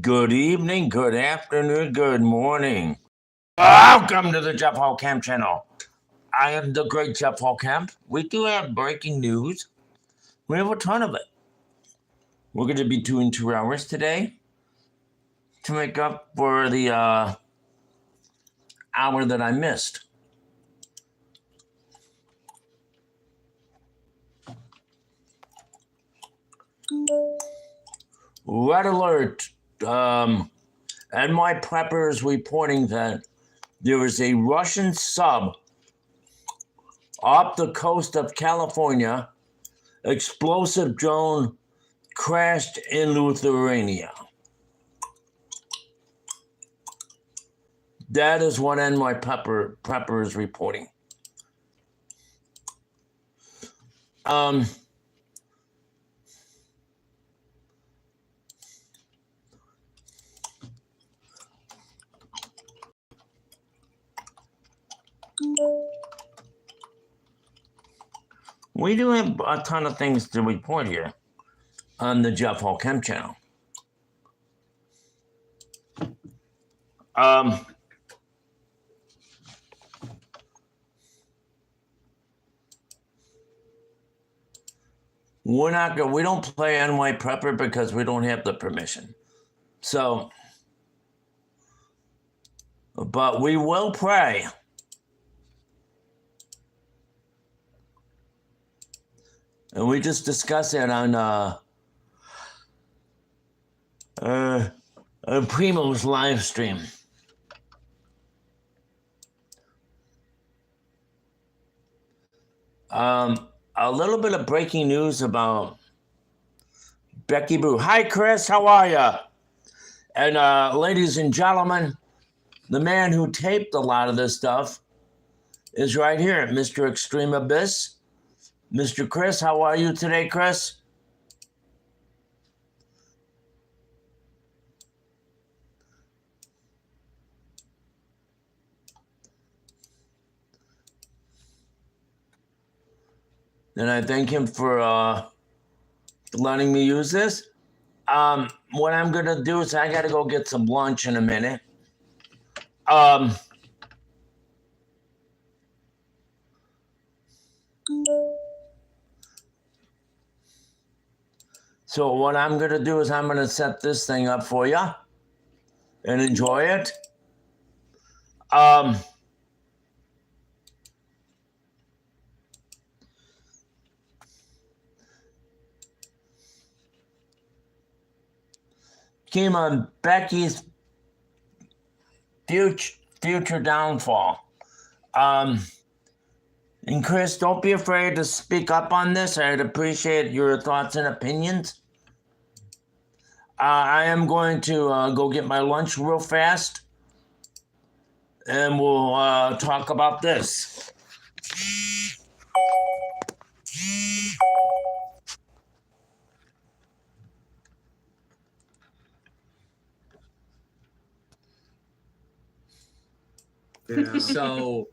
Good evening, good afternoon, good morning. Welcome to the Jeff Hall Camp channel. I am the great Jeff Hall Camp. We do have breaking news. We have a ton of it. We're going to be doing 2 hours today to make up for the hour that I missed. Red alert. And my prepper is reporting that there is a Russian sub off the coast of California. Explosive drone crashed in Lithuania. That is what my prepper is reporting. We do have a ton of things to report here on the Jeff Hall Camp channel. We don't play NY Prepper because we don't have the permission. So, but we will pray. And we just discussed that on Primo's live stream. A little bit of breaking news about Becky Boo. Hi, Chris. How are you? And ladies and gentlemen, the man who taped a lot of this stuff is right here, Mr. Extreme Abyss. Mr. Chris, how are you today, Chris? And I thank him for letting me use this. What I'm going to do is I got to go get some lunch in a minute. So what I'm going to do is I'm going to set this thing up for you and enjoy it. Came on Becky's future downfall. And Chris, don't be afraid to speak up on this. I'd appreciate your thoughts and opinions. I am going to go get my lunch real fast, and we'll talk about this. Yeah. So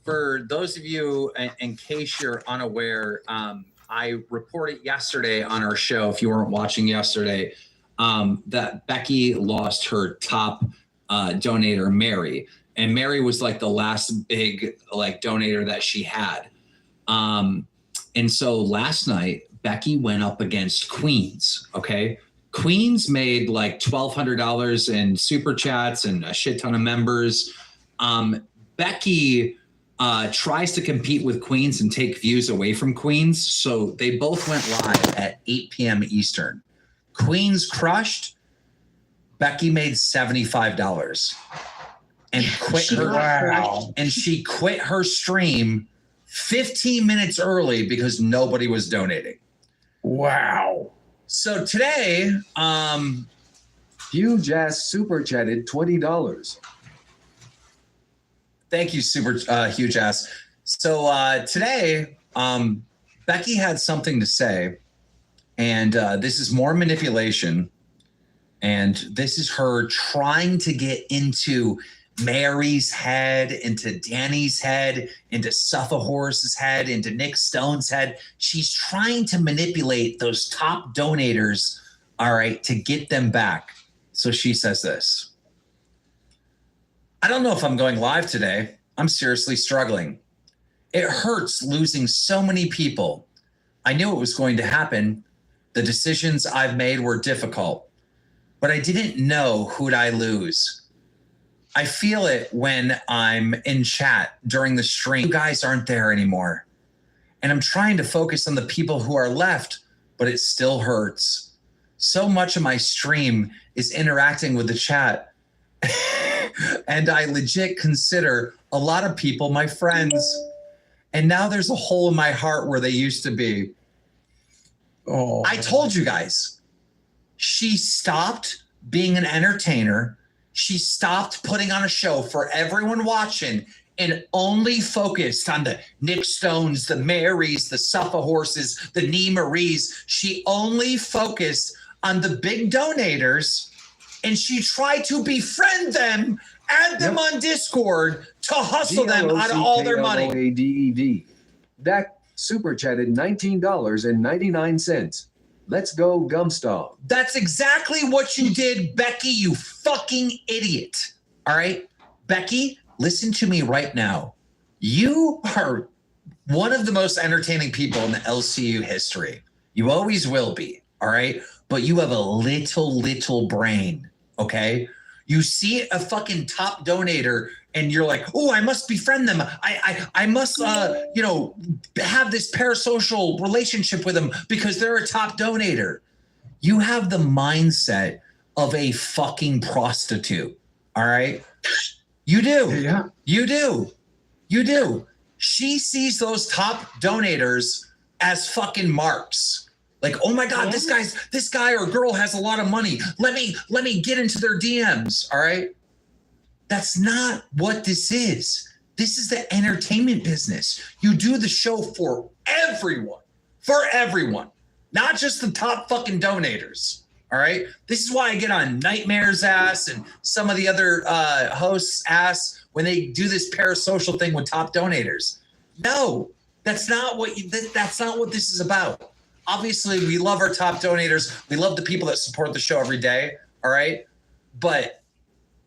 for those of you, in case you're unaware, I reported yesterday on our show, if you weren't watching yesterday, that Becky lost her top donator, Mary. And Mary was like the last big donator that she had. And so last night, Becky went up against Queens, okay? Queens made like $1,200 in super chats and a shit ton of members. Becky tries to compete with Queens and take views away from Queens. So they both went live at 8 p.m. Eastern. Queens crushed. Becky made $75 and quit she quit her stream 15 minutes early because nobody was donating. Wow. So today, Huge Ass super chatted $20. Thank you, super Huge Ass. So today, Becky had something to say, and this is more manipulation, and this is her trying to get into Mary's head, into Danny's head, into Suffahorse's head, into Nick Stone's head. She's trying to manipulate those top donators, all right, to get them back. So she says this. I don't know if I'm going live today. I'm seriously struggling. It hurts losing so many people. I knew it was going to happen. The decisions I've made were difficult, but I didn't know who'd I lose. I feel it when I'm in chat during the stream. You guys aren't there anymore. And I'm trying to focus on the people who are left, but it still hurts. So much of my stream is interacting with the chat. And I legit consider a lot of people my friends. And now there's a hole in my heart where they used to be. Oh, I told you guys, she stopped being an entertainer. She stopped putting on a show for everyone watching and only focused on the Nick Stones, the Marys, the Suffahorses, the Nee Maries. She only focused on the big donators, and she tried to befriend them, add them on Discord to hustle them out of all their money. G-L-O-C-K-L-O-A-D-E-D. That super chatted $19.99. Let's go, Gumstomp. That's exactly what you did, Becky, you fucking idiot. All right? Becky, listen to me right now. You are one of the most entertaining people in the LCU history. You always will be, all right? But you have a little brain, okay? You see a fucking top donator and you're like, oh, I must befriend them. I must, have this parasocial relationship with them because they're a top donator. You have the mindset of a fucking prostitute, all right? You do. Yeah. You do. You do. She sees those top donators as fucking marks. Like, oh my God, this guy or girl has a lot of money. Let me get into their DMs. All right. That's not what this is. This is the entertainment business. You do the show for everyone, not just the top fucking donators. All right. This is why I get on Nightmare's ass and some of the other hosts' ass when they do this parasocial thing with top donators. No, that's not what this is about. Obviously, we love our top donators. We love the people that support the show every day. All right. But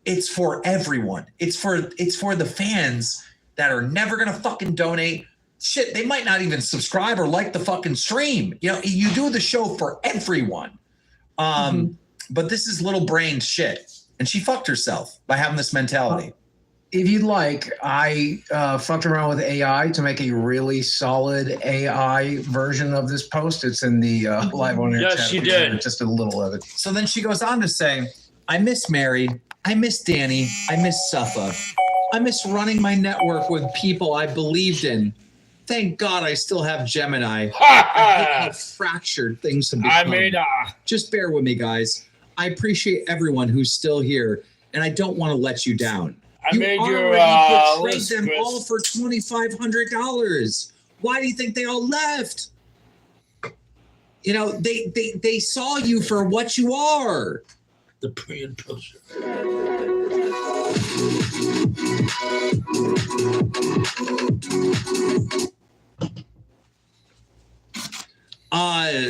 it's for everyone. It's for the fans that are never going to fucking donate. Shit, they might not even subscribe or like the fucking stream. You know, you do the show for everyone. But this is little brained shit. And she fucked herself by having this mentality. If you'd like, I fucked around with AI to make a really solid AI version of this post. It's in the live on air chat. Yes, she did. Just a little of it. So then she goes on to say, I miss Mary. I miss Danny. I miss Suffa. I miss running my network with people I believed in. Thank God I still have Gemini. I hate how fractured things have become. Just bear with me, guys. I appreciate everyone who's still here, and I don't want to let you down. You already betrayed them all for $2,500. Why do you think they all left? You know, they saw you for what you are. The pre and post.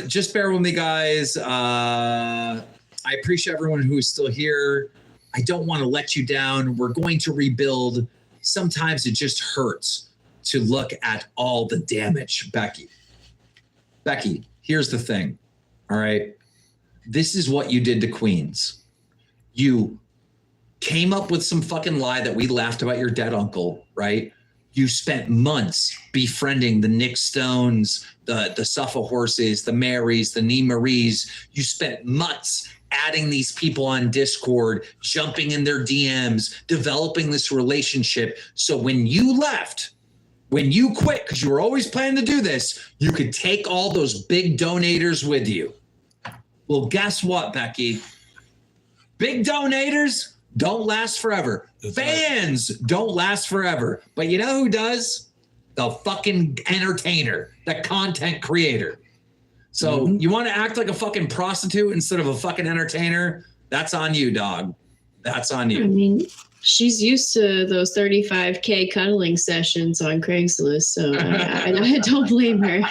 Just bear with me, guys. I appreciate everyone who is still here. I don't want to let you down. We're going to rebuild. Sometimes it just hurts to look at all the damage, Becky. Becky, here's the thing. All right. This is what you did to Queens. You came up with some fucking lie that we laughed about your dead uncle, right? You spent months befriending the Nick Stones, the Suffahorses, the Marys, the Nee Maries. You spent months adding these people on Discord, jumping in their DMs, developing this relationship. So when you left, when you quit, because you were always planning to do this, you could take all those big donators with you. Well, guess what, Becky? Big donators don't last forever. Fans don't last forever. But you know who does? The fucking entertainer, the content creator. So you want to act like a fucking prostitute instead of a fucking entertainer? That's on you, dog. That's on you. I mean, She's used to those 35K cuddling sessions on Craigslist, so I don't blame her.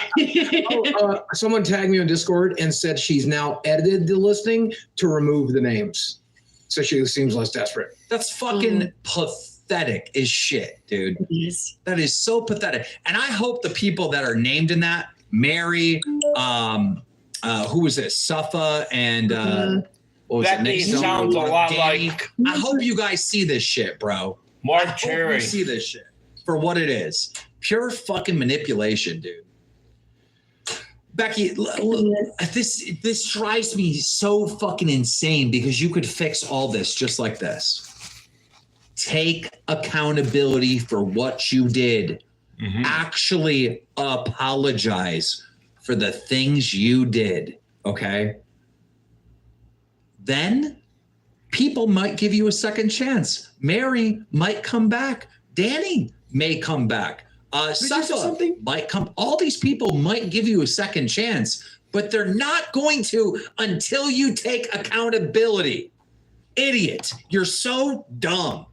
Someone tagged me on Discord and said she's now edited the listing to remove the names, so she seems less desperate. That's fucking pathetic as shit, dude. Yes. That is so pathetic. And I hope the people that are named in that, Mary, who was it, Suffa, and what was it, Becky Nick Stone, sounds a lot Danny. like I hope you guys see this shit, bro. Mark I hope Cherry. you see this shit for what it is. Pure fucking manipulation, dude. Becky, this drives me so fucking insane because you could fix all this just like this. Take accountability for what you did. Mhm. Actually apologize for the things you did, okay? Then people might give you a second chance. Mary might come back. Danny may come back. Safa might come. All these people might give you a second chance, but they're not going to until you take accountability. Idiot. You're so dumb.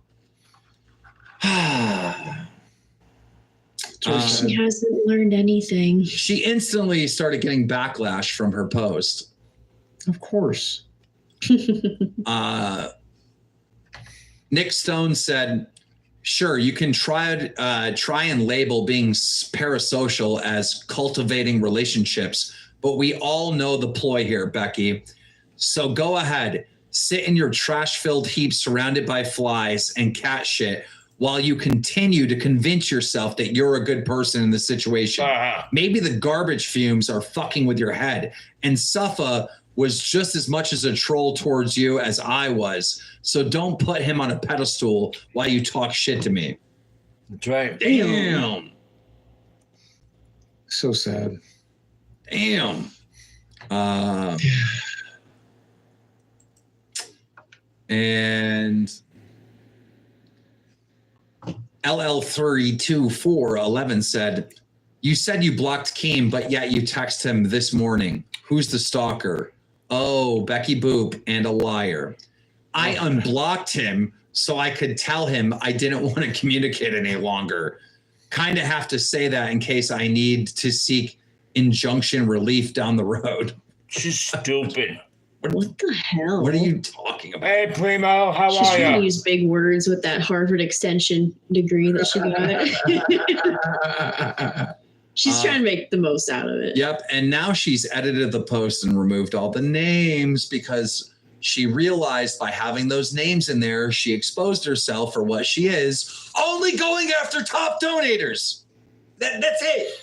She hasn't learned anything. She instantly started getting backlash from her post. Of course. Nick Stone said, sure, you can try and label being parasocial as cultivating relationships, but we all know the ploy here, Becky. So go ahead, sit in your trash-filled heap surrounded by flies and cat shit while you continue to convince yourself that you're a good person in the situation. Maybe the garbage fumes are fucking with your head, and Suffa was just as much as a troll towards you as I was. So don't put him on a pedestal while you talk shit to me. That's right. Damn. So sad. Damn. And LL32411 said, you said you blocked Keem, but yet you text him this morning. Who's the stalker? Oh, Becky Boop and a liar. I unblocked him so I could tell him I didn't want to communicate any longer. Kind of have to say that in case I need to seek injunction relief down the road. She's stupid. What the hell? What are you talking about? Hey, Primo, how She's are trying to you? use big words with that Harvard Extension degree that she got. She's trying to make the most out of it. Yep. And now she's edited the post and removed all the names because she realized by having those names in there, she exposed herself for what she is, only going after top donators. That's it.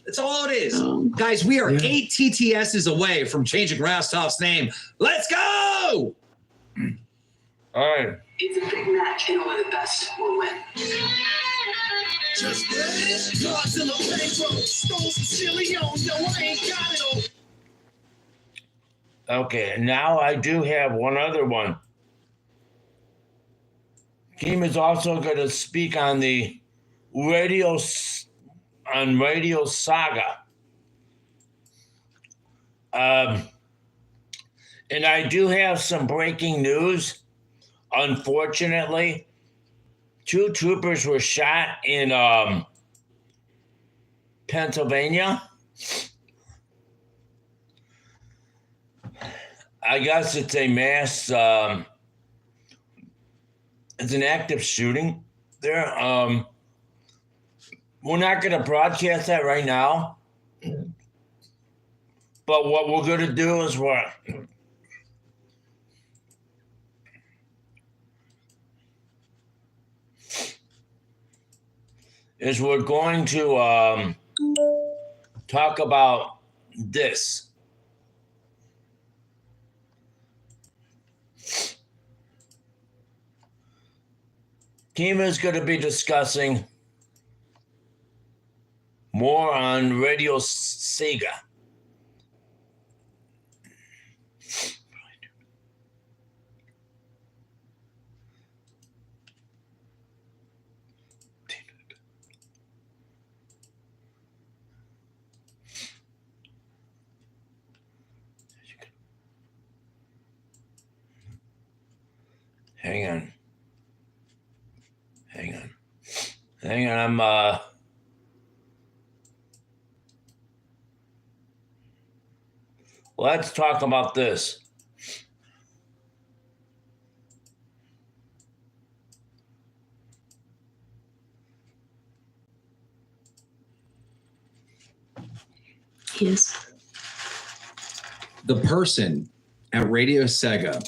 That's all it is. Guys, we are 8 TTSs away from changing Rastoff's name. Let's go! All right. It's a big match, and only the best will win. Just Godzilla bankroll, stole some silly on, no, I ain't got it all. Okay, now I do have one other one. Keem is also going to speak on the Radio Saga. And I do have some breaking news. Unfortunately, 2 troopers were shot in Pennsylvania. I guess it's a mass, it's an active shooting there. We're not going to broadcast that right now. But what we're going to do is we're going to talk about this. Kima is going to be discussing more on Radio Sega. Hang on. Hang on, I'm let's talk about this. Yes. The person at Radio Sega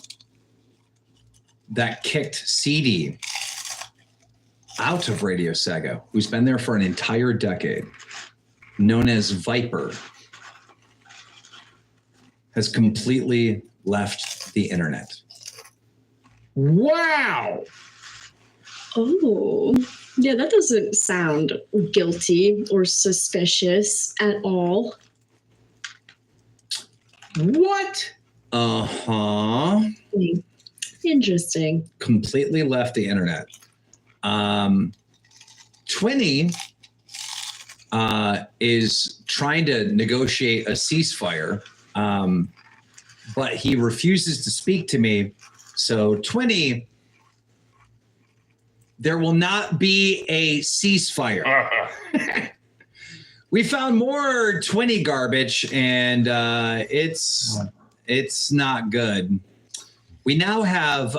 that kicked CD out of Radio Sega, who's been there for an entire decade, known as Viper, has completely left the internet. Wow. Oh, yeah, that doesn't sound guilty or suspicious at all. What? Uh-huh. Interesting. Completely left the internet. Twinny is trying to negotiate a ceasefire, but he refuses to speak to me. So Twinny, there will not be a ceasefire. We found more Twinny garbage, and it's not good. We now have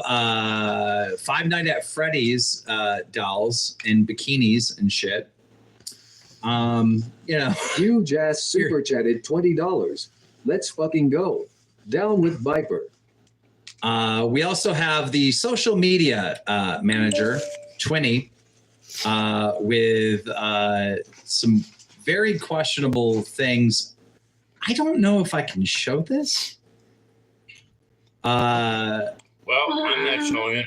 Five Nights at Freddy's dolls in bikinis and shit. You Jazz super chatted $20. Let's fucking go. Down with Viper. We also have the social media manager, Twinny, with some very questionable things. I don't know if I can show this. Well, I'm not showing it.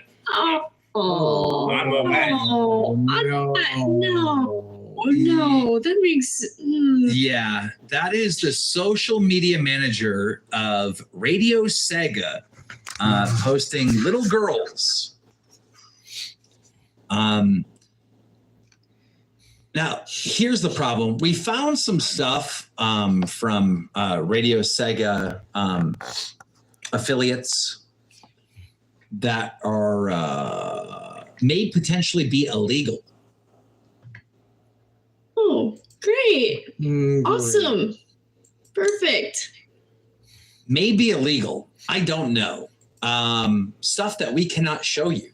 Oh, I'm okay. No, that makes. Yeah, that is the social media manager of Radio Sega, posting little girls. Now, here's the problem. We found some stuff from Radio Sega affiliates that are may potentially be illegal. Oh, great. Awesome. Perfect. May be illegal. I don't know. Stuff that we cannot show you.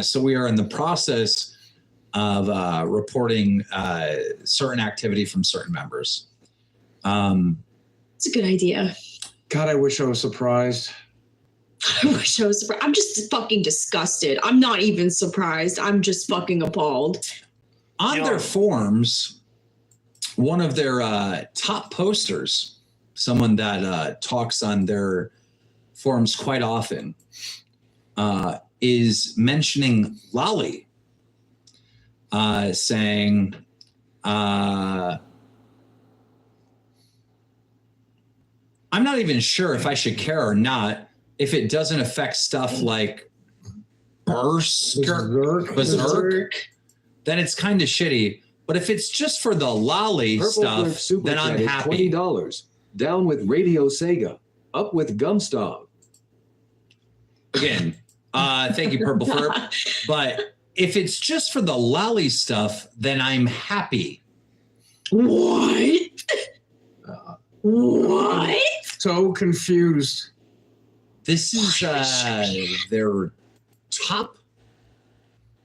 So we are in the process of reporting certain activity from certain members. It's a good idea. God, I wish I was surprised. I wish I was surprised. I'm just fucking disgusted. I'm not even surprised. I'm just fucking appalled. On their forums, one of their top posters, someone that talks on their forums quite often, is mentioning Lolly, saying, I'm not even sure if I should care or not if it doesn't affect stuff like Berserk, then it's kind of shitty. But if it's just for the Lolly stuff, then I'm happy. $20. Down with Radio Sega. Up with Gumstop. Again, thank you, Purple Furp. But if it's just for the Lolly stuff, then I'm happy. What? What? So confused. This is their top,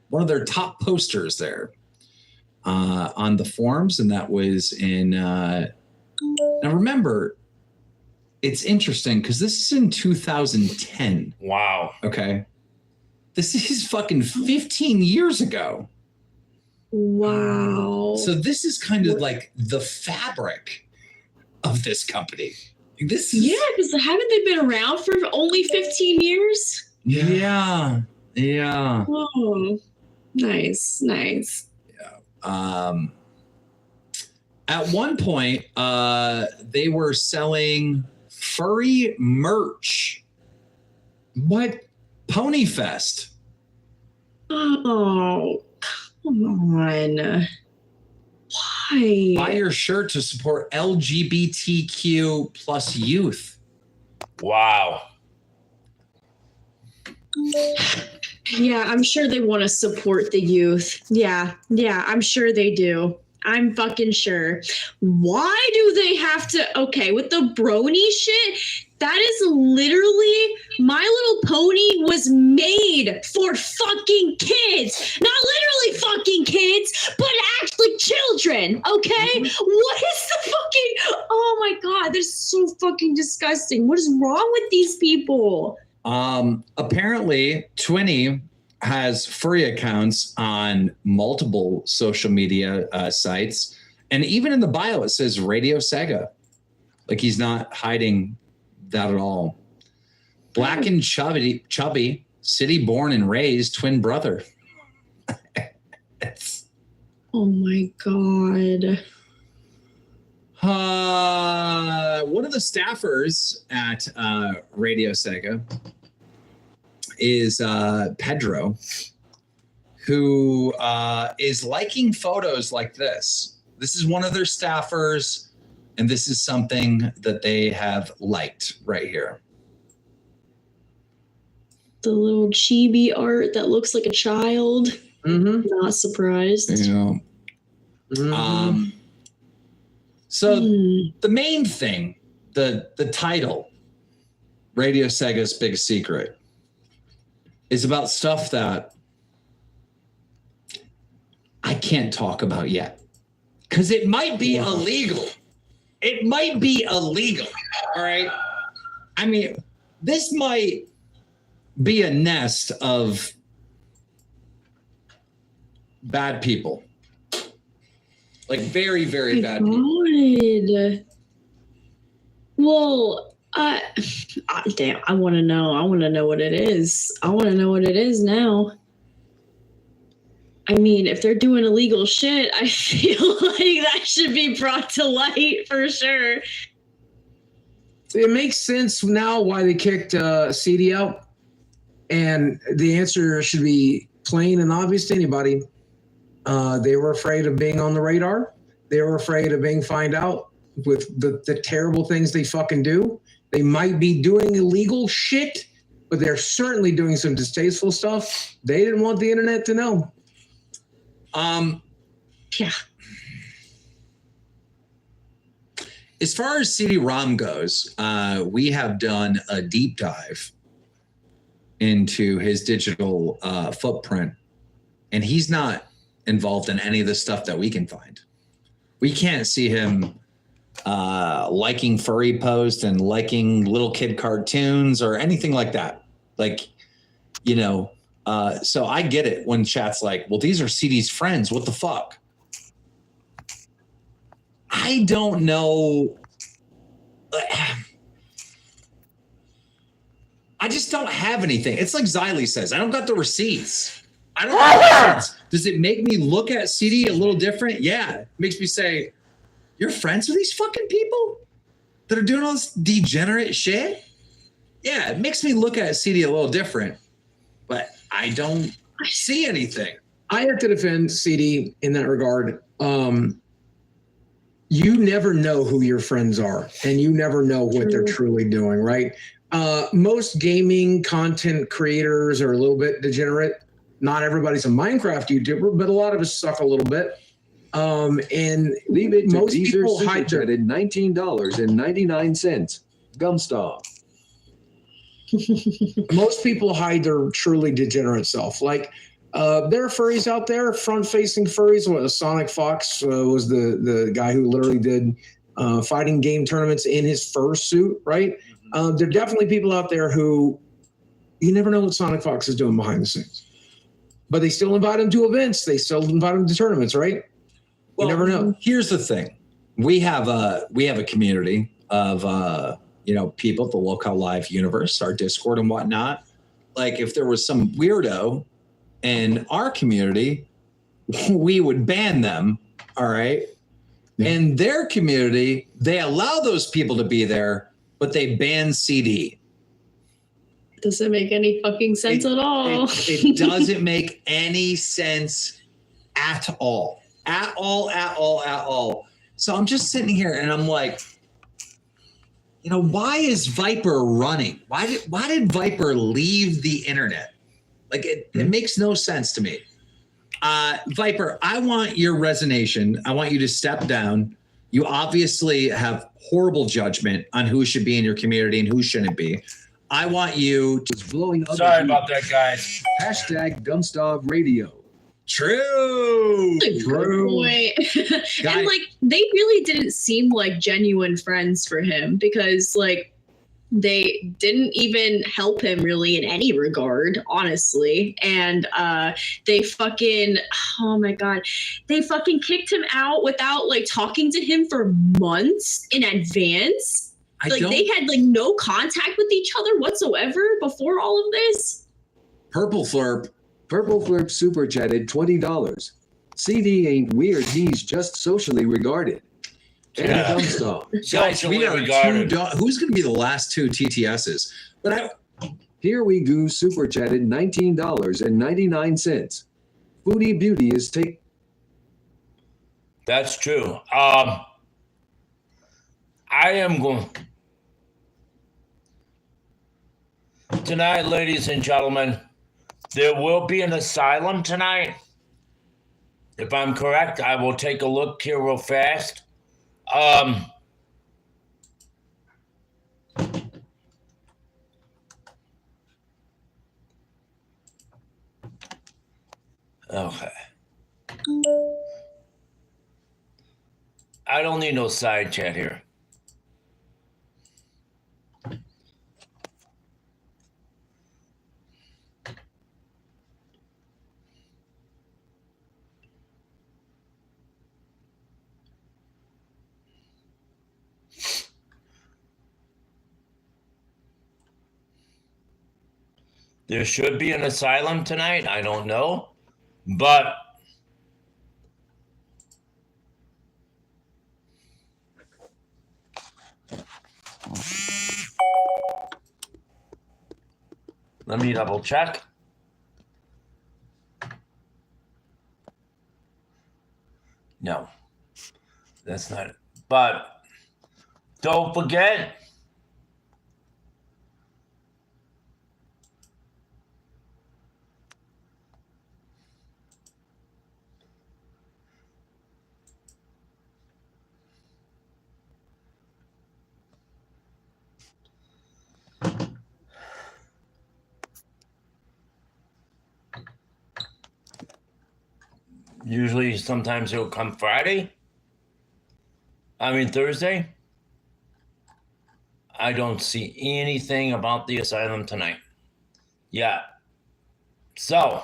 one of their top posters there on the forums, and that was in. Now remember, it's interesting because this is in 2010. Wow. Okay, this is fucking 15 years ago. Wow. So this is kind of like the fabric of this company. This is, Yeah, because haven't they been around for only 15 years? yeah. Oh, nice. At one point, they were selling furry merch. What? Pony Fest. Oh, come on. Why? Buy your shirt to support LGBTQ plus youth. Wow. Yeah, I'm sure they want to support the youth. Yeah, I'm sure they do. I'm fucking sure. Why do they have to? Okay, with the brony shit, that is literally My Little Pony was made for fucking kids. Not literally fucking kids, but actually children. Okay? What is the fucking. Oh my God, they're so fucking disgusting. What is wrong with these people? Apparently, Twinny has furry accounts on multiple social media sites, and even in the bio it says Radio Sega. Like he's not hiding that at all. Black and chubby, city born and raised, twin brother. Oh my God. One of the staffers at Radio Sega is Pedro, who is liking photos like this. This is one of their staffers, and this is something that they have liked right here. The little chibi art that looks like a child. Not surprised. Yeah. So the main thing, the title, Radio Sega's Big Secret, is about stuff that I can't talk about yet. Because it might be illegal. It might be illegal. All right. I mean, this might be a nest of bad people. Like very, very bad people. Well, damn, I want to know. I want to know what it is. I want to know what it is now. I mean, if they're doing illegal shit, I feel like that should be brought to light for sure. It makes sense now why they kicked CD out. And the answer should be plain and obvious to anybody. They were afraid of being on the radar. They were afraid of being found out with the terrible things they fucking do. They might be doing illegal shit, but they're certainly doing some distasteful stuff. They didn't want the internet to know. Yeah. As far as CD-ROM goes, we have done a deep dive into his digital footprint, and he's not involved in any of the stuff that we can find. We can't see him liking furry posts and liking little kid cartoons or anything like that. Like, you know, so I get it when chat's like, well, these are CD's friends. What the fuck? I don't know. I just don't have anything. It's like Xylee says, I don't got the receipts. I don't have the receipts. Does it make me look at CD a little different? Yeah. It makes me say, you're friends with these fucking people that are doing all this degenerate shit? Yeah, it makes me look at CD a little different, but I don't see anything. I have to defend CD in that regard. You never know who your friends are, and you never know what they're truly doing, right? Most gaming content creators are a little bit degenerate. Not everybody's a Minecraft YouTuber, but a lot of us suck a little bit. And Leave it to most Deezer people Super hide their Chatted $19.99. Gumstar. most people hide their truly degenerate self. Like there are furries out there, front-facing furries. What Sonic Fox was the guy who literally did fighting game tournaments in his fursuit, right? There are definitely people out there who you never know what Sonic Fox is doing behind the scenes, but they still invite him to events. They still invite him to tournaments, right? Well, you never know. Here's the thing: we have a community of people, the Lowcow Live universe, our Discord and whatnot. Like if there was some weirdo in our community, we would ban them. All right. Yeah. In their community, they allow those people to be there, but they ban CD. Doesn't make any fucking sense at all. It doesn't make any sense at all. At all. So I'm just sitting here and I'm like, why is Viper running? Why did Viper leave the internet? Like it makes no sense to me. Viper, I want your resignation. I want you to step down. You obviously have horrible judgment on who should be in your community and who shouldn't be. I want you to. Is blowing other Sorry about views. that, guys. Hashtag Dumpstog Radio. True. Wait. Guys. And like they really didn't seem like genuine friends for him because like they didn't even help him really in any regard, honestly. And they fucking, oh my God, they fucking kicked him out without like talking to him for months in advance. They had like no contact with each other whatsoever before all of this. Purple Flurp. Purple Flurp super chatted $20. CD ain't weird. He's just socially regarded. And Yeah. Dumpstog. Guys, Socially we are regarded. who's going to be the last two TTSs? But Here we go super chatted $19.99. Foodie Beauty is take. That's true. I am going tonight, ladies and gentlemen. There will be an asylum tonight. If I'm correct, I will take a look here real fast. Okay. I don't need no side chat here. There should be an asylum tonight. I don't know. But let me double check. No, that's not it. But don't forget, usually sometimes it'll come Friday. I mean Thursday. I don't see anything about the asylum tonight. Yeah. So,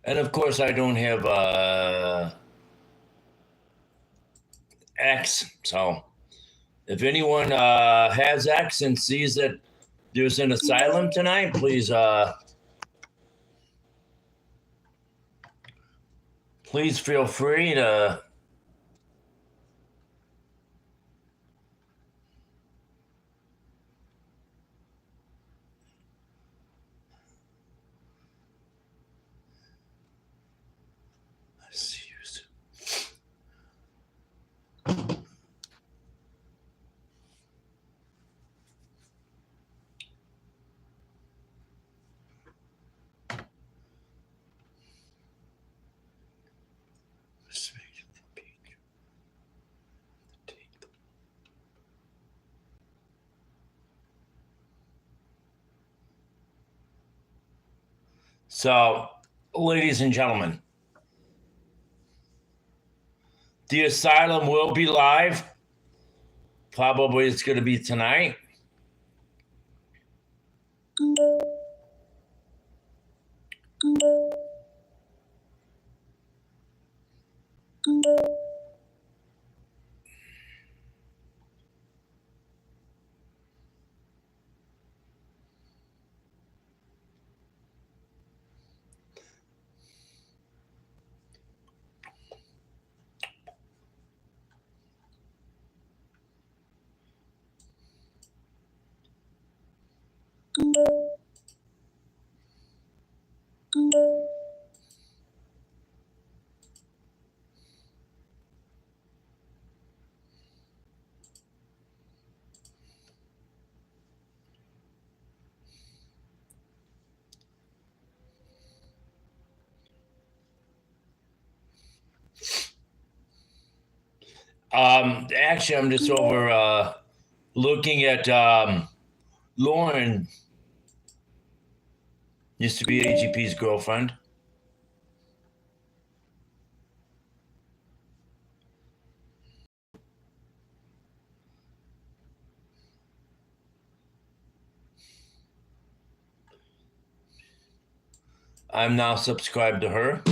and of course I don't have X. So if anyone has X and sees that there's an asylum tonight, please feel free to So, ladies and gentlemen, the asylum will be live. Probably it's going to be tonight. Actually, I'm just over looking at Lauren. Used to be AGP's girlfriend. I'm now subscribed to her.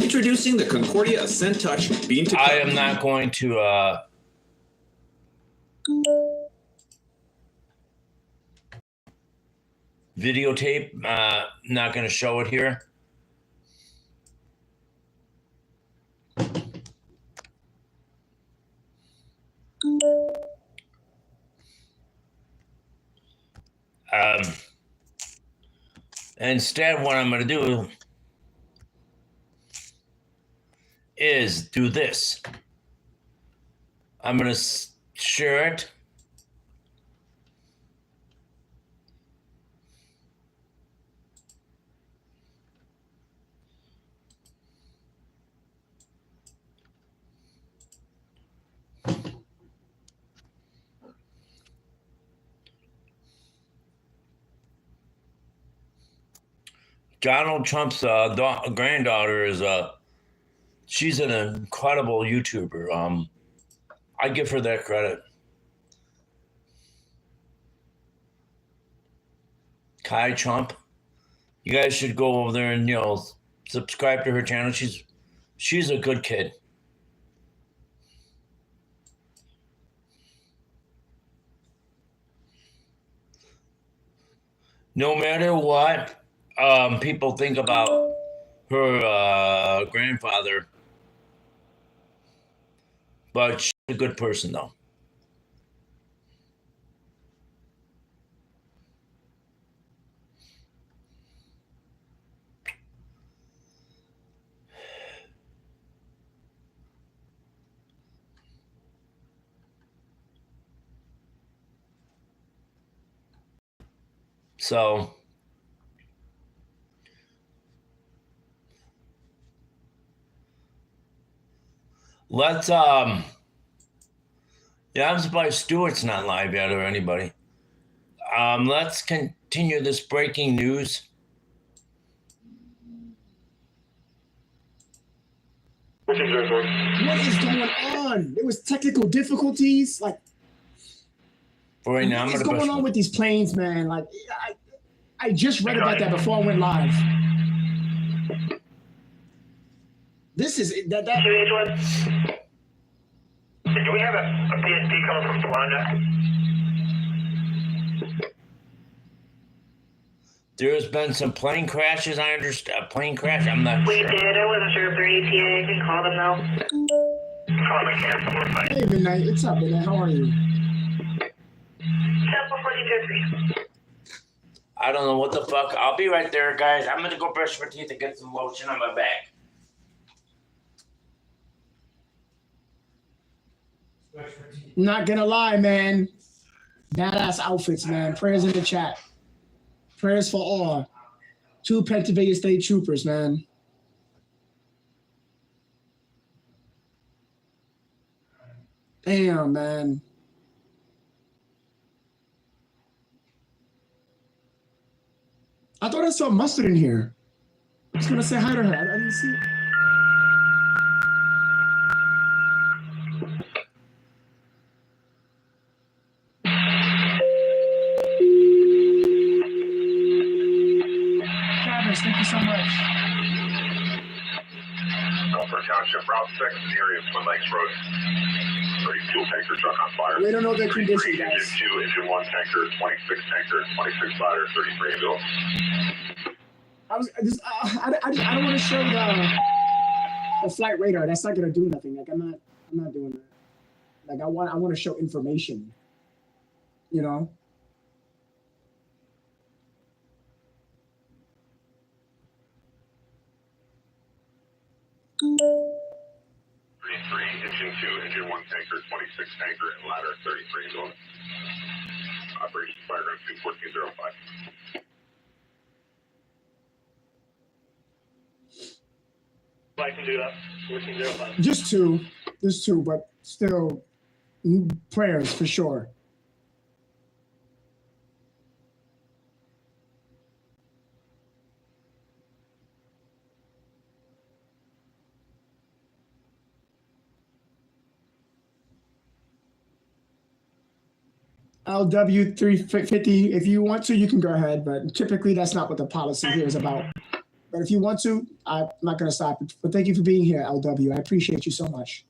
Introducing the Concordia Ascent Touch Beam to I am not going to videotape. Not going to show it here. Instead, what I'm going to do is do this. I'm going to share it. Donald Trump's granddaughter is she's an incredible YouTuber. I give her that credit. Kai Trump. You guys should go over there and subscribe to her channel. She's a good kid. No matter what people think about her grandfather, but she's a good person, though. So let's yeah, I'm surprised Stuart's not live yet or anybody. Let's continue this breaking news. What is going on? There was technical difficulties. Like, For right now, what is going on with these planes, man? Like, I just read about that before I went live. This is that. Do we have a PSD coming from Tawanda? There's been some plane crashes. I understand. A plane crash. I'm not We sure. did. I wasn't sure if they're ETA. I can call them now. Call them again. Hey, Midnight. What's up, Midnight? How are you? Temple 4203. I don't know what the fuck. I'll be right there, guys. I'm gonna go brush my teeth and get some lotion on my back. Not gonna lie, man. Badass outfits, man. Prayers in the chat. Prayers for all. 2 Pennsylvania State Troopers, man. Damn, man. I thought I saw Mustard in here. I was gonna say hi to her. I didn't see it. Travis, thank you so much. Gulfport Township, Route 6 in the area of Twin Lakes Road. 30 fuel tanker truck on fire. We don't know the condition, guys. Engine 2, engine 1 tanker, 26 tanker, 26 ladder, 33 ambulance. I don't want to show the flight radar. That's not gonna do nothing. Like I'm not doing that. Like I want to show information. You know. 33, engine 2, engine 1 tanker, 26 tanker, and ladder 33 ambulance. Operation Fireground 21405. I can do that. 1405. Just two, but still, Prayers for sure. LW 350, if you want to, you can go ahead, but typically that's not what the policy here is about. But if you want to, I'm not going to stop it. But thank you for being here, LW. I appreciate you so much.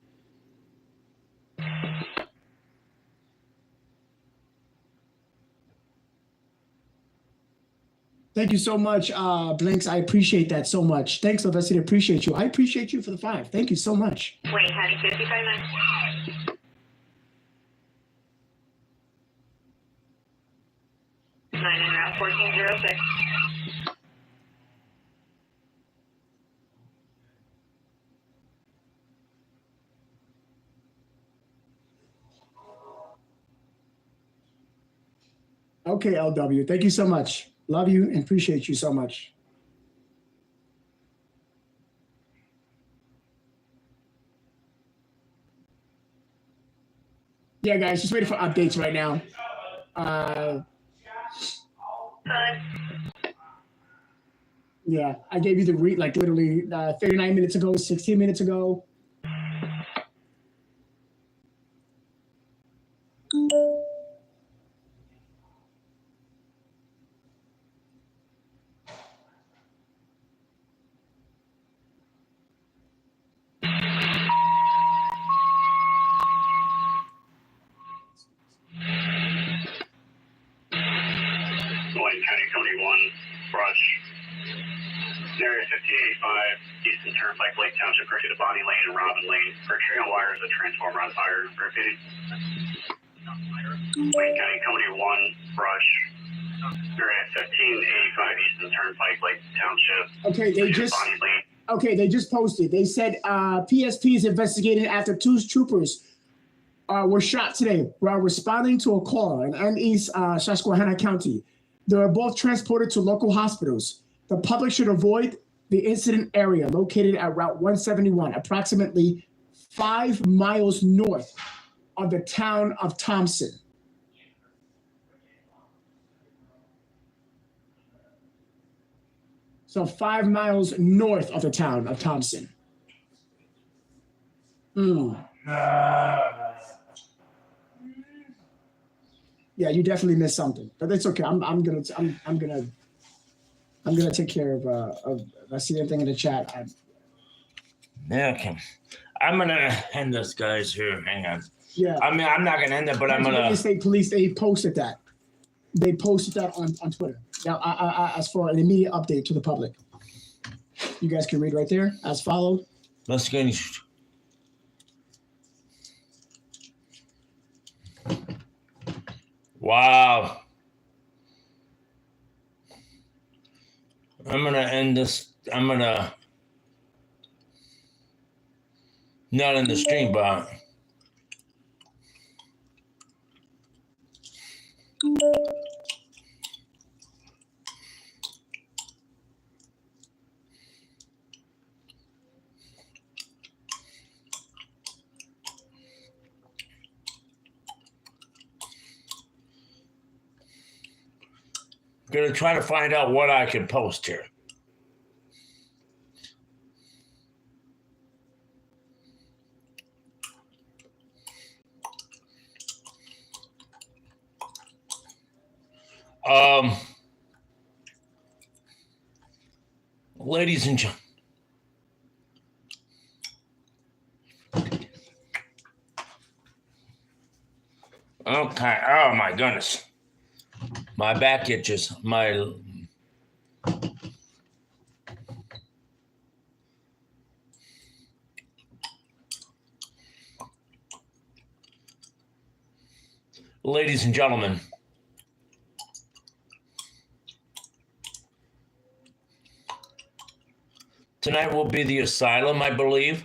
Thank you so much, Blinks. I appreciate that so much. Thanks, Sylvester. I appreciate you. I appreciate you for the 5. Thank you so much. Wait, honey, 55 9 and route 1406. Okay, LW. Thank you so much. Love you and appreciate you so much. Yeah, guys, just waiting for updates right now. Yeah, I gave you the read like literally 39 minutes ago, 16 minutes ago. Wayne County, Cody 1, brush. Area 1585, Eastern Turnpike, Lake Township, Cricket, Bonnie Lane, and Robin Lane. Berkshire wires, a transformer on fire. Repeated. Wayne County, Cody 1, brush. Area 1585, Eastern Turnpike, Lake Township. Okay, Bonnie Lane. Okay, they just posted. They said PSP is investigating after 2 troopers were shot today while responding to a call in East Susquehanna County. They were both transported to local hospitals. The public should avoid the incident area located at Route 171, approximately 5 miles north of the town of Thompson. So 5 miles north of the town of Thompson. Yeah, you definitely missed something, but it's okay. I'm gonna take care of if I see anything in the chat. Okay. I'm gonna end this, guys. Here, hang on. Yeah. I mean, I'm not gonna end it, but I'm gonna. Pennsylvania State Police, they posted that. They posted that on Twitter. Now, as for an immediate update to the public, you guys can read right there as followed. Let's get. Wow. I'm gonna end this. I'm gonna not in the stream, but gonna try to find out what I can post here. Ladies and gentlemen, okay. Oh my goodness, my back itches. Ladies and gentlemen, tonight will be the asylum, I believe.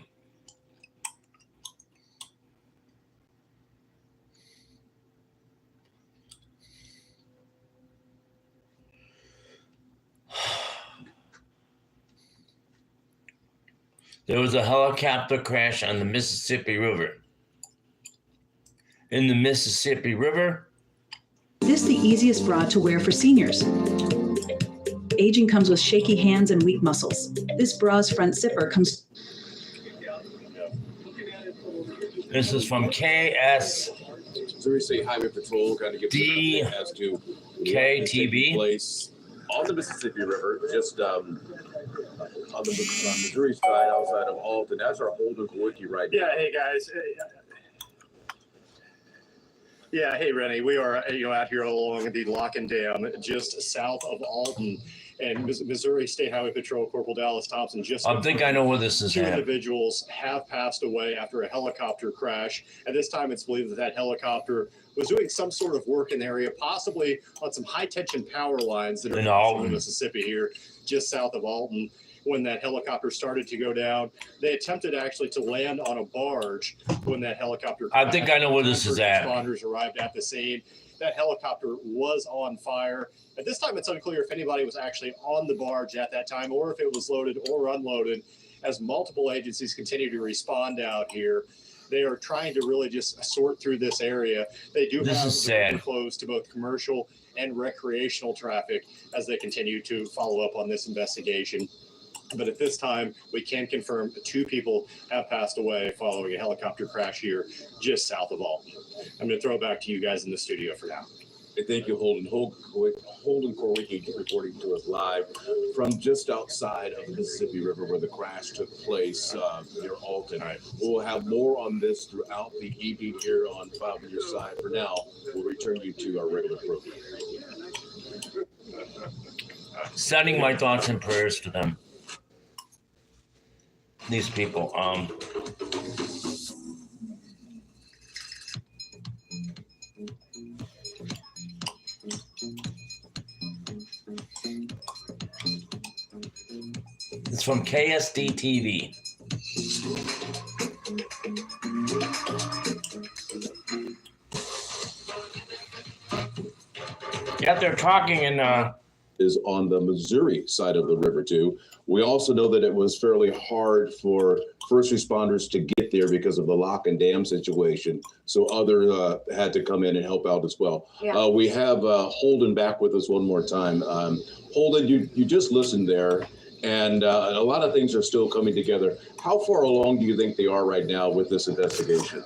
There was a helicopter crash on the Mississippi River. in the Mississippi River. This is the easiest bra to wear for seniors. Aging comes with shaky hands and weak muscles. This bra's front zipper comes. This is from KS. Missouri State Highway Patrol kind of gives an update as to KTV taking place on the Mississippi River, just on the Missouri side outside of Alton. That's our Holden Wiki right now. Yeah, hey guys. Yeah, hey Rennie. We are out here along the Lock and Dam, just south of Alton, and Missouri State Highway Patrol Corporal Dallas Thompson just. I think I know where this is Two at. individuals have passed away after a helicopter crash. At this time, it's believed that helicopter was doing some sort of work in the area, possibly on some high tension power lines that are in the Mississippi here, just south of Alton. When that helicopter started to go down, they attempted actually to land on a barge when that helicopter crashed. I think I know where this is at. Responders arrived at the scene. That helicopter was on fire. At this time, it's unclear if anybody was actually on the barge at that time or if it was loaded or unloaded, as multiple agencies continue to respond out here. They are trying to really just sort through this area. They do have closed to both commercial and recreational traffic as they continue to follow up on this investigation. But at this time, we can confirm 2 people have passed away following a helicopter crash here just south of Alton. I'm going to throw it back to you guys in the studio for now. Thank you, Holden. Holden Korwicki reporting to us live from just outside of the Mississippi River where the crash took place near Alton. We'll have more on this throughout the evening here on 5 on Your Side. For now, we'll return you to our regular program. Sending my thoughts and prayers to them. These people. It's from KSD TV. Yeah, they're talking in is on the Missouri side of the river too. We also know that it was fairly hard for first responders to get there because of the lock and dam situation. So others had to come in and help out as well. Yeah. We have Holden back with us one more time. Holden, you just listened there, and a lot of things are still coming together. How far along do you think they are right now with this investigation?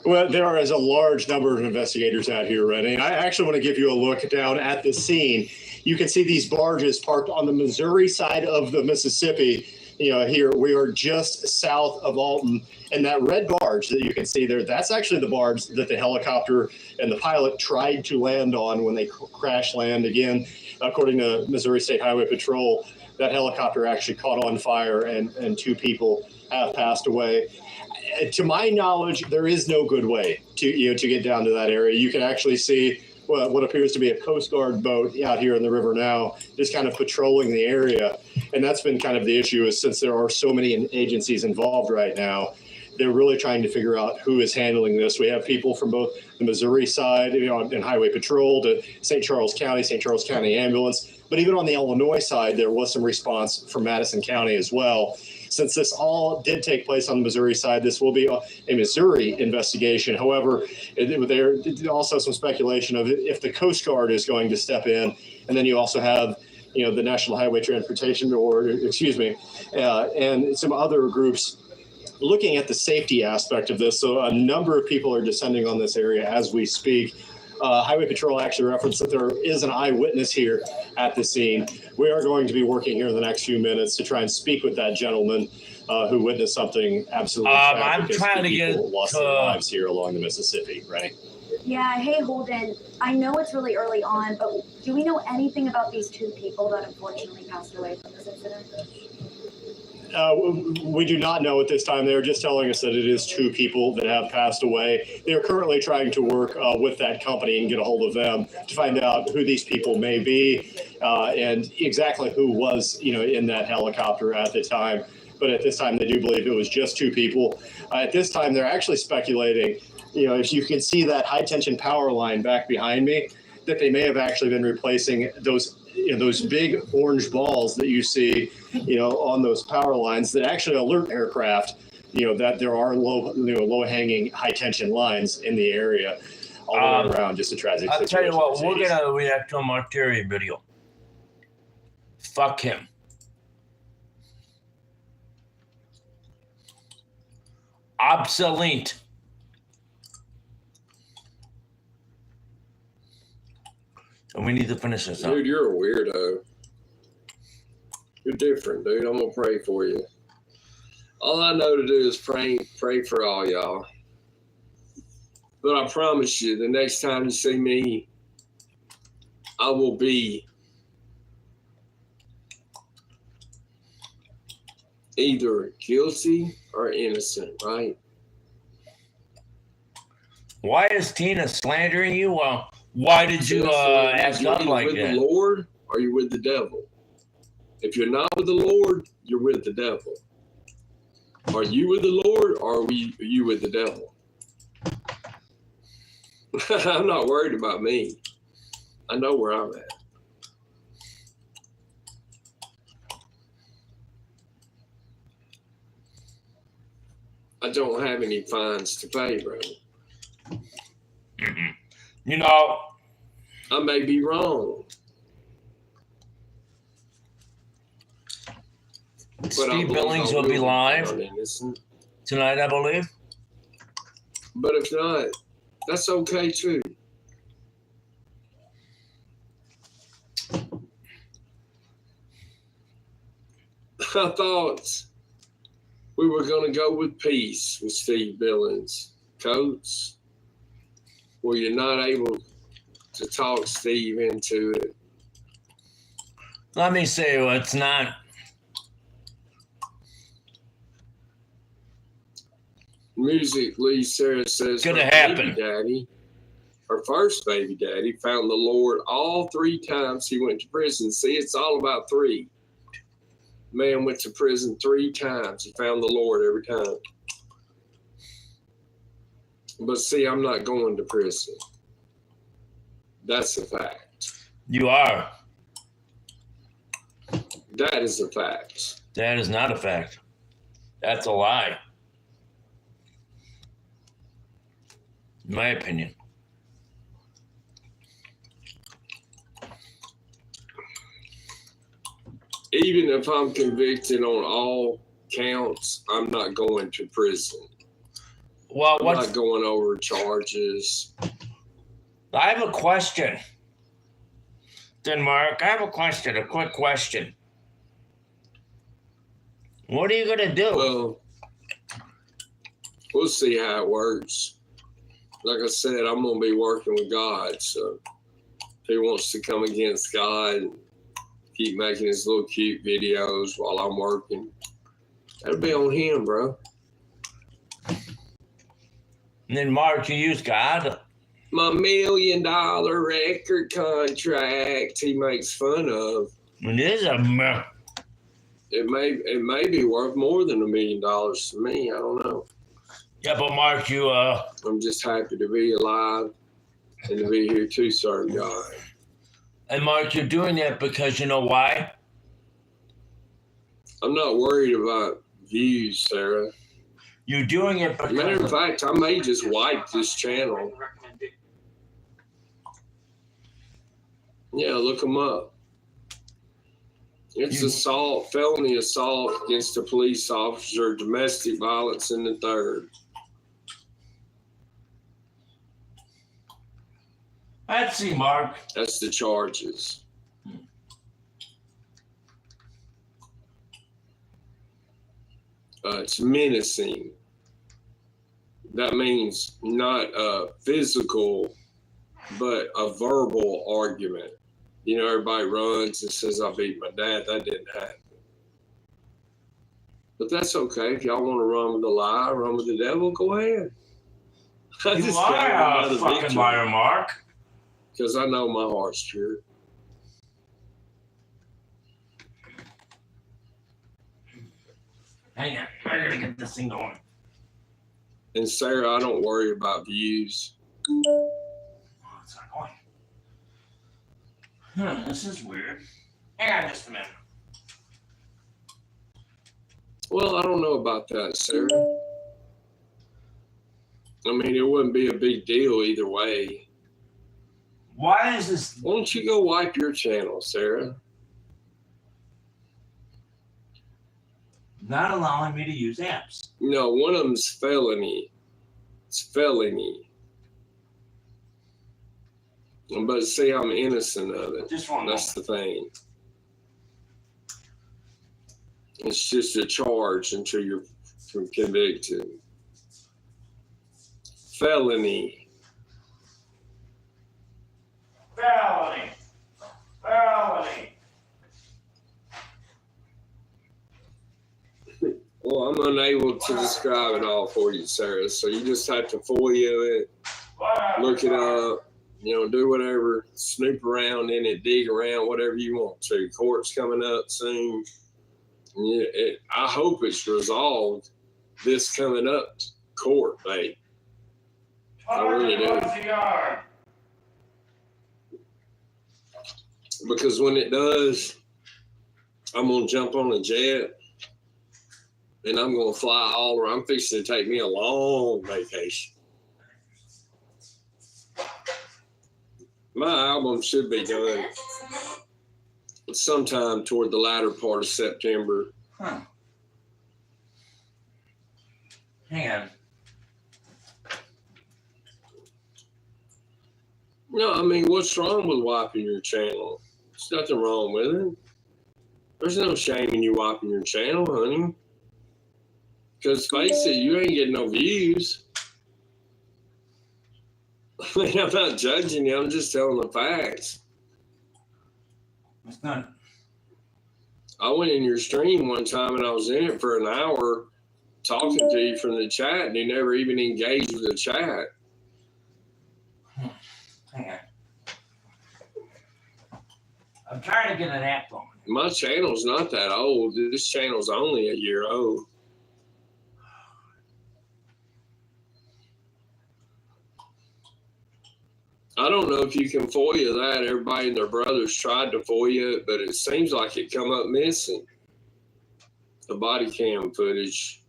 Well, there is a large number of investigators out here, Rennie. I actually want to give you a look down at the scene. You can see these barges parked on the Missouri side of the Mississippi. Here we are just south of Alton, and that red barge that you can see there, that's actually the barge that the helicopter and the pilot tried to land on when they crash land. Again, according to Missouri State Highway Patrol, that helicopter actually caught on fire and 2 people have passed away. To my knowledge, there is no good way to get down to that area. You can actually see what appears to be a Coast Guard boat out here in the river now, just kind of patrolling the area. And that's been kind of the issue, is since there are so many agencies involved right now, they're really trying to figure out who is handling this. We have people from both the Missouri side, in Highway Patrol, to St. Charles County Ambulance. But even on the Illinois side, there was some response from Madison County as well. Since this all did take place on the Missouri side, this will be a Missouri investigation. However, there also some speculation of if the Coast Guard is going to step in, and then you also have, the National Highway Transportation Board, and some other groups looking at the safety aspect of this. So a number of people are descending on this area as we speak. Highway Patrol actually referenced that there is an eyewitness here at the scene. We are going to be working here in the next few minutes to try and speak with that gentleman who witnessed something absolutely tragic. I'm trying to get lost their lives here along the Mississippi, right? Yeah, hey Holden, I know it's really early on, but do we know anything about these 2 people that unfortunately passed away from this incident? We do not know at this time. They're just telling us that it is 2 people that have passed away. They're currently trying to work with that company and get a hold of them to find out who these people may be and exactly who was, in that helicopter at the time. But at this time, they do believe it was just 2 people. At this time, they're actually speculating, if you can see that high tension power line back behind me, that they may have actually been replacing those big orange balls that you see, on those power lines that actually alert aircraft that there are low hanging high tension lines in the area all the way around. Just a tragic I'll situation. tell you what, we're gonna react to a Martyri video. Fuck him. Obsolete. And we need to finish this up. Dude, you're a weirdo. You're different, dude. I'm gonna pray for you. All I know to do is pray for all y'all. But I promise you, the next time you see me, I will be either guilty or innocent, right? Why is Tina slandering you? Why did you act up like with that? the Lord or you're with the devil? If you're not with the Lord, you're with the devil. Are you with the Lord or are you with the devil? I'm not worried about me. I know where I'm at. I don't have any fines to pay, bro. You know, I may be wrong. Steve Billings will be live tonight, I believe. But if not, that's okay too. I thought we were going to go with peace with Steve Billings. Coates, where you're not able to talk Steve into it. Let me say it's not. Musically, Sarah says Gonna her happen. baby daddy, her first baby daddy, found the Lord all 3 times he went to prison. See, it's all about 3. Man went to prison 3 times. He found the Lord every time. But see, I'm not going to prison. That's a fact. You are. That is a fact. That is not a fact. That's a lie. In my opinion. Even if I'm convicted on all counts, I'm not going to prison. Well, I'm not going over charges. I have a question. Denmark, I have a question, a quick question. What are you going to do? Well, we'll see how it works. Like I said, I'm going to be working with God. So if he wants to come against God and keep making his little cute videos while I'm working, that'll be on him, bro. And then, Mark, you use God? My $1 million record contract he makes fun of. It is a... It may be worth more than $1 million to me. I don't know. Yeah, but Mark, you I'm just happy to be alive and to be here to serve God. And Mark, you're doing that because you know why? I'm not worried about views, Sarah. You're doing it because... Matter of fact, I may just wipe this channel. Yeah, look them up. It's assault, felony assault against a police officer, domestic violence in the 3rd. Let's see, Mark. That's the charges. It's menacing. That means not a physical, but a verbal argument. You know, everybody runs and says, I beat my dad. That didn't happen. But that's okay. If y'all want to run with the lie, run with the devil, go ahead. You are a fucking liar, Mark. Because I know my heart's pure. Hang on. I gotta get this thing going. And Sarah, I don't worry about views. Oh, it's not going. This is weird. Hang on just a minute. Well, I don't know about that, Sarah. I mean, it wouldn't be a big deal either way. Why is this? Why don't you go wipe your channel, Sarah? Not allowing me to use apps. No, one of them's felony. It's felony. But see, I'm innocent of it. Just one That's the thing. It's just a charge until you're convicted. Felony. Felony. Well, I'm unable to describe it all for you, Sarah. So you just have to FOIA it, look it up, do whatever, snoop around in it, dig around, whatever you want to. Court's coming up soon. I hope it's resolved this coming up court date. I really do. Because when it does, I'm going to jump on a jet and I'm going to fly all around. I'm fixing to take me a long vacation. My album should be done sometime toward the latter part of September. Huh. Hang on. No, I mean, what's wrong with wiping your channel? There's nothing wrong with it. There's no shame in you wiping your channel, honey. Because face it, you ain't getting no views. I mean, I'm not judging you. I'm just telling the facts. It's not. I went in your stream one time and I was in it for an hour talking to you from the chat and you never even engaged with the chat. Hang on. I'm trying to get an app on. My channel's not that old. This channel's only a year old. I don't know if you can FOIA that. Everybody and their brothers tried to FOIA it, but it seems like it come up missing. The body cam footage.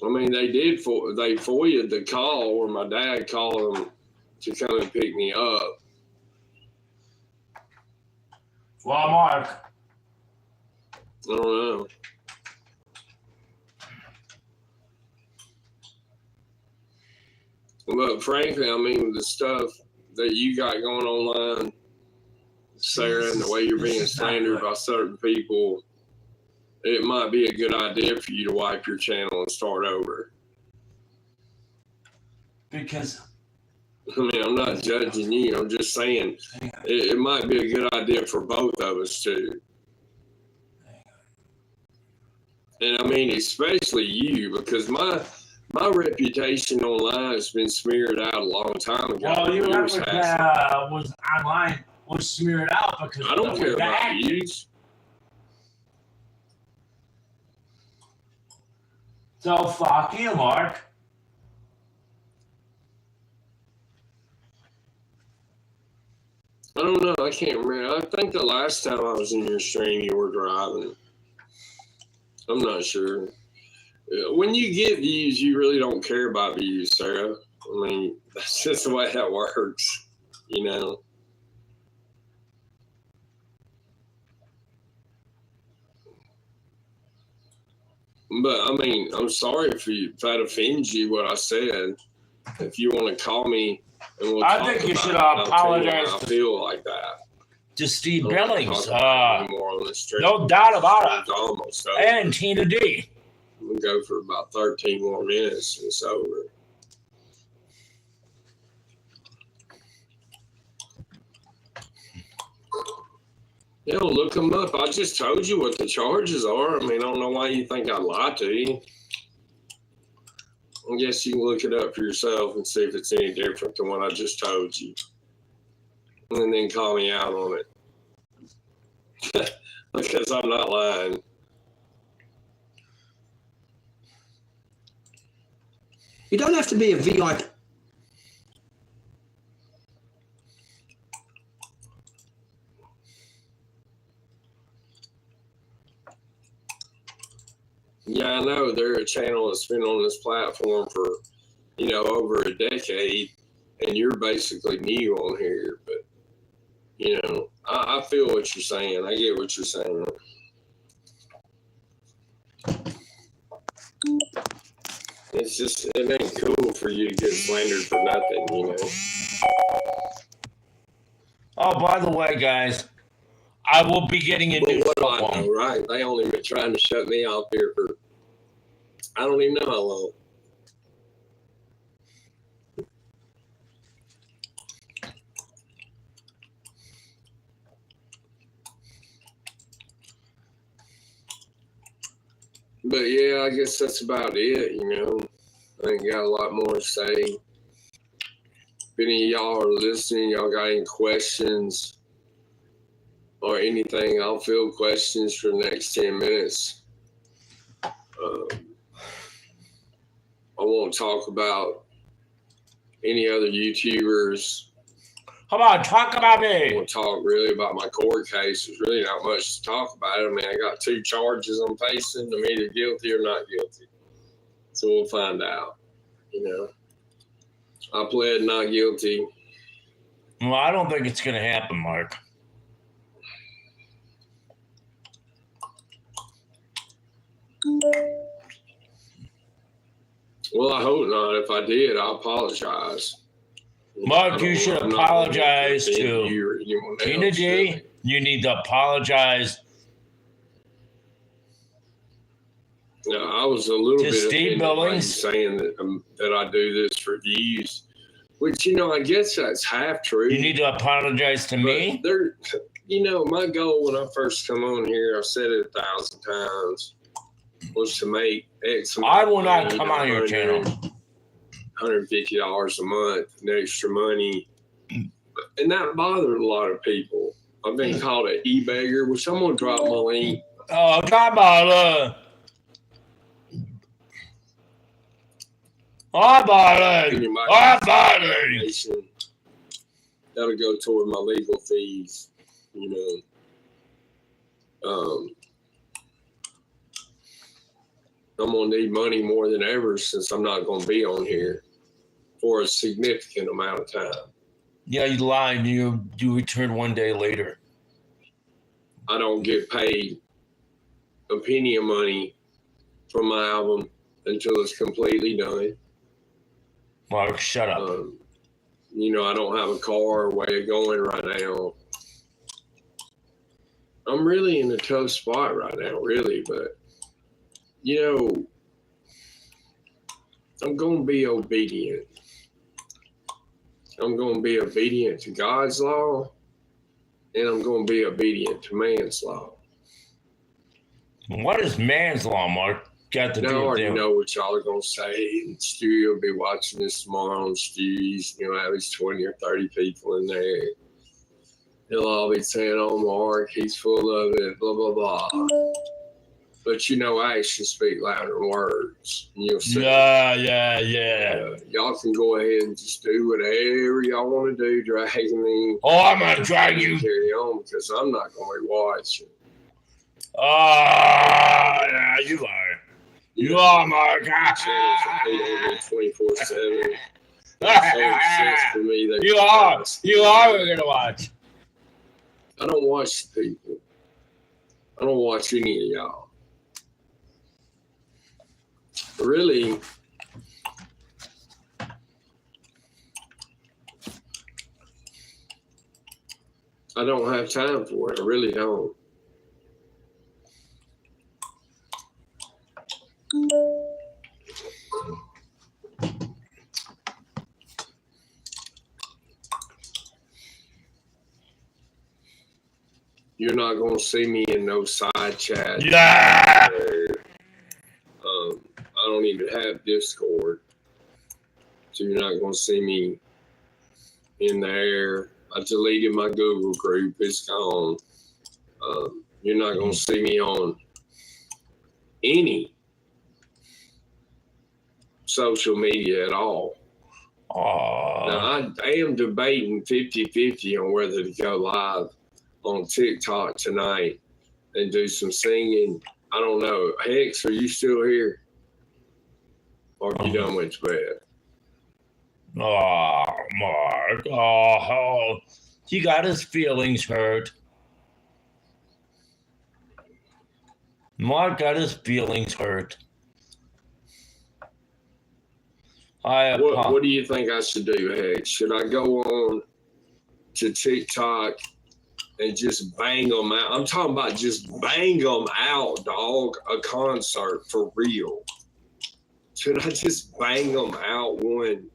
I mean, they FOIA'd the call where my dad called them to come and pick me up. Well, Mark. I don't know. But frankly, I mean, the stuff that you got going online, Sarah, and the way you're being slandered by certain people, it might be a good idea for you to wipe your channel and start over. Because I mean, I'm not judging you. I'm just saying it might be a good idea for both of us too. And I mean, especially you, because my reputation online has been smeared out a long time ago. well, you remember was online was smeared out because I don't care about views. So fuck you, Mark. I don't know. I can't remember. I think the last time I was in your stream, you were driving. I'm not sure. When you get views, you really don't care about views, Sarah. I mean, that's just the way that works, you know. But I mean, I'm sorry if that offends you what I said. If you want to call me and we'll talk think you about should it, I'll tell you apologize why I feel like that. To Steve I don't Billings. talk about it anymore on this stream. No doubt about It's it. almost over. And Tina D. We'll go for about 13 more minutes and it's over. Yeah, look them up. I just told you what the charges are. I mean, I don't know why you think I'd lie to you. I guess you can look it up for yourself and see if it's any different than what I just told you. And then call me out on it. Because I'm not lying. You don't have to be a VIP. I know they're a channel that's been on this platform for, over a decade, and you're basically new on here. But, I feel what you're saying. I get what you're saying. It's just, it ain't cool for you to get slandered for nothing, Oh, by the way, guys, I will be getting a new I know, right? They only been trying to shut me off here for, I don't even know how long. But yeah, I guess that's about it, I ain't got a lot more to say. If any of y'all are listening, y'all got any questions or anything, I'll field questions for the next 10 minutes. I won't talk about any other YouTubers. Come on, talk about me. I won't talk really about my court case. There's really not much to talk about. I mean, I got 2 charges I'm facing. I'm either guilty or not guilty. So we'll find out, I pled not guilty. Well, I don't think it's going to happen, Mark. Well, I hope not. If I did, I apologize. Mark, you should apologize to Tina G. You need to apologize. No, I was a little to bit Steve Billings saying that I do this for views, which I guess that's half true. You need to apologize to me. My goal when I first come on here, I've said it 1,000 times, was to make X. I will not come on your channel. $150 a month in extra money, and that bothered a lot of people. I've been called an e-beggar, which I'm gonna drop my link. Oh, come on! That'll go toward my legal fees, I'm gonna need money more than ever since I'm not gonna be on here for a significant amount of time. Yeah, you lied. You returned 1 day later. I don't get paid a penny of money from my album until it's completely done. Mark, shut up. I don't have a car or way of going right now. I'm really in a tough spot right now, really, but I'm going to be obedient. I'm going to be obedient to God's law, and I'm going to be obedient to man's law. What is man's law, Mark? Got to do with I already them? know what y'all are going to say. And Stu will be watching this tomorrow on Stu's. Have his 20 or 30 people in there. They'll all be saying, oh, Mark, he's full of it, blah, blah, blah. But actions speak louder than words. And you'll see. Yeah. Y'all can go ahead and just do whatever y'all want to do, dragging me. Oh, I'm going to drag you. Carry on, because I'm not going to be watching. Yeah, you are. You are, Mark. 24/7. That's so sense for me. You are. We're going to watch. I don't watch the people. I don't watch any of y'all. Really, I don't have time for it. I really don't. You're not going to see me in no side chat. Yeah. I don't even have Discord. So you're not going to see me in there. I deleted my Google group. It's gone. You're not going to see me on any social media at all. Now, I am debating 50-50 on whether to go live on TikTok tonight and do some singing I don't know. Hex, are you still here? Or have you done went to bed? Oh, Mark. Oh, he got his feelings hurt. Mark got his feelings hurt. What do you think I should do, Hex? Should I go on to TikTok and just bang them out? I'm talking about just bang them out, dog. A concert for real. Should I just bang them out one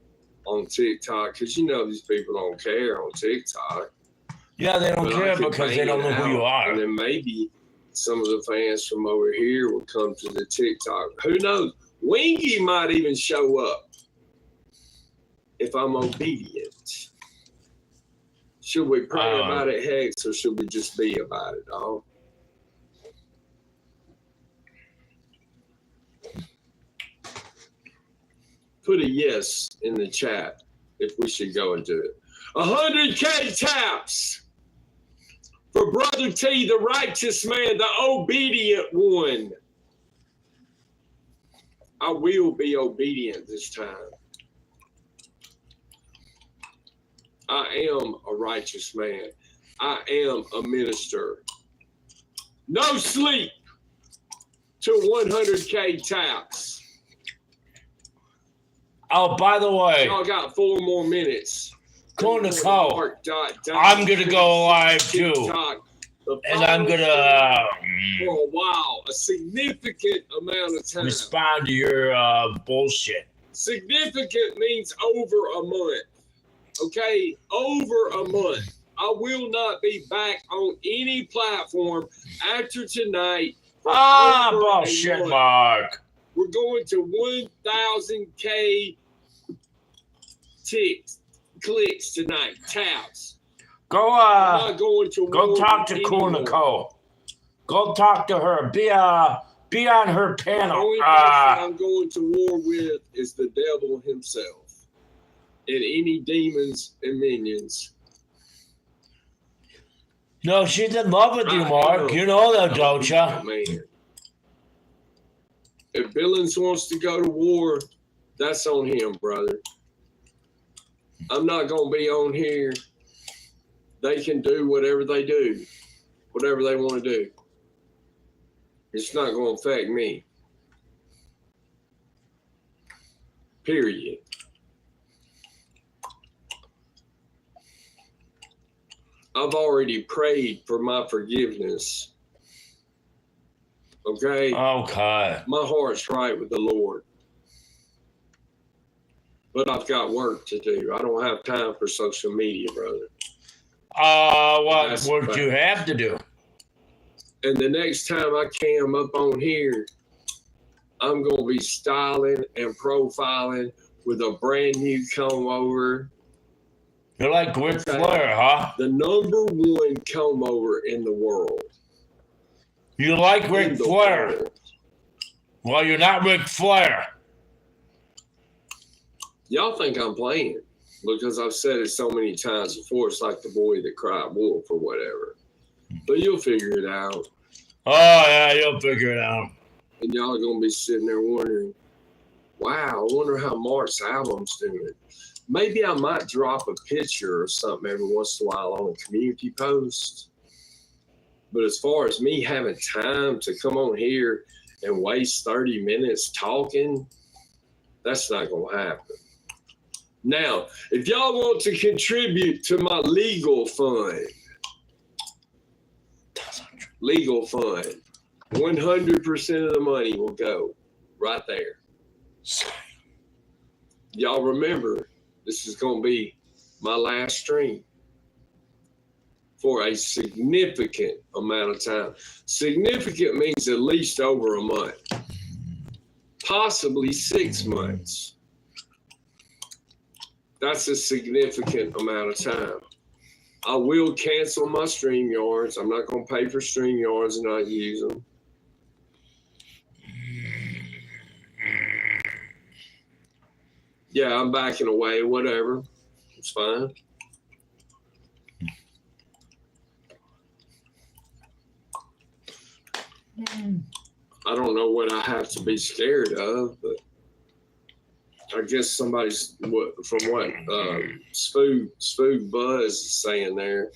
on TikTok? Because you know these people don't care on TikTok. Yeah, they don't care because they don't know who you are. And then maybe some of the fans from over here will come to the TikTok. Who knows? Wingy might even show up if I'm obedient. Should we pray about it, Hex, or should we just be about it, dog? Put a yes in the chat if we should go and do it. 100K taps for Brother T, the righteous man, the obedient one. I will be obedient this time. I am a righteous man. I am a minister. No sleep to 100K taps. Oh, by the way, y'all got 4 more minutes. Go on the call. I'm gonna go live too, and I'm gonna for a while, a significant amount of time. respond to your bullshit. Significant means over a month. Okay, over a month. I will not be back on any platform after tonight. Bullshit, Mark. We're going to 1,000K clicks tonight. Taps. Go I'm not going to go talk to Cool Nicole. Go talk to her. Be on her panel. The only person I'm going to war with is the devil himself and any demons and minions. No, she's in love with you, Mark. You know that, don't you? Man. If Billings wants to go to war, that's on him, brother. I'm not going to be on here. They can do whatever they do, whatever they want to do. It's not going to affect me. Period. I've already prayed for my forgiveness. Okay? Okay. My heart's right with the Lord. But I've got work to do. I don't have time for social media, brother. What work do you have to do? And the next time I cam up on here, I'm going to be styling and profiling with a brand new comb over. You're like Ric Flair, huh? The #1 comb over in the world. You like Ric Flair? Well, you're not Ric Flair. Y'all think I'm playing because I've said it so many times before. It's like the boy that cried wolf or whatever. But you'll figure it out. Oh, yeah, you'll figure it out. And y'all are going to be sitting there wondering, wow, I wonder how Mark's album's doing. Maybe I might drop a picture or something every once in a while on a community post. But as far as me having time to come on here and waste 30 minutes talking, that's not going to happen. Now, if y'all want to contribute to my legal fund, 100% of the money will go right there. Y'all remember, this is going to be my last stream for a significant amount of time. Significant means at least over a month, possibly 6 months. That's a significant amount of time. I will cancel my StreamYards. I'm not going to pay for StreamYards and not use them. Yeah, I'm backing away, whatever. It's fine. I don't know what I have to be scared of, but I guess somebody's Spook Buzz is saying there.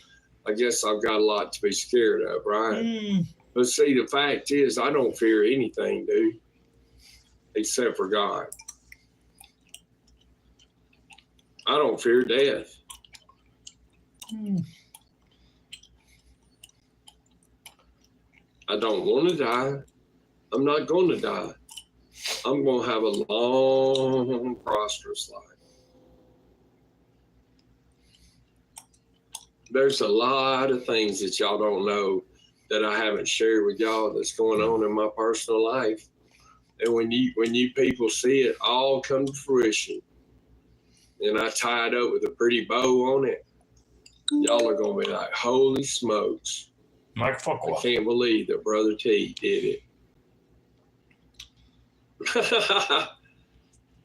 I guess I've got a lot to be scared of, right? But see, the fact is, I don't fear anything, dude, except for God. I don't fear death. I don't want to die. I'm not going to die. I'm going to have a long, prosperous life. There's a lot of things that y'all don't know that I haven't shared with y'all that's going on in my personal life. And when you people see it all come to fruition, and I tie it up with a pretty bow on it, y'all are going to be like, holy smokes. Mike Fuqua. I can't believe that Brother T did it.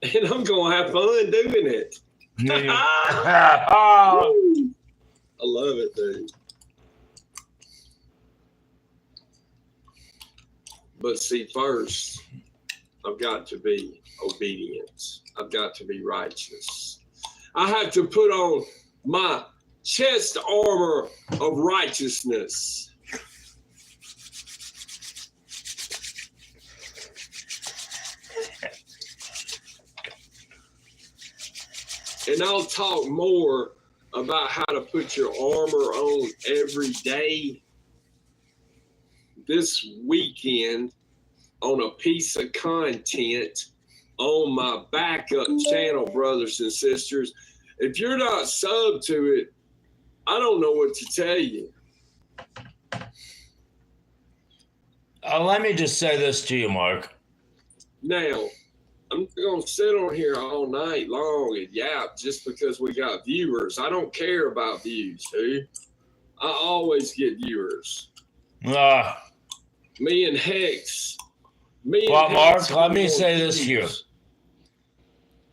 And I'm going to have fun doing it. I love it, dude. But see, first, I've got to be obedient. I've got to be righteous. I have to put on my chest armor of righteousness. And I'll talk more about how to put your armor on every day this weekend on a piece of content on my backup channel, brothers and sisters. If you're not subbed to it, I don't know what to tell you. Let me just say this to you, Mark. Now, I'm going to sit on here all night long and yap just because we got viewers. I don't care about views, dude. I always get viewers. Me and Hex. Well, Mark, let me say this here.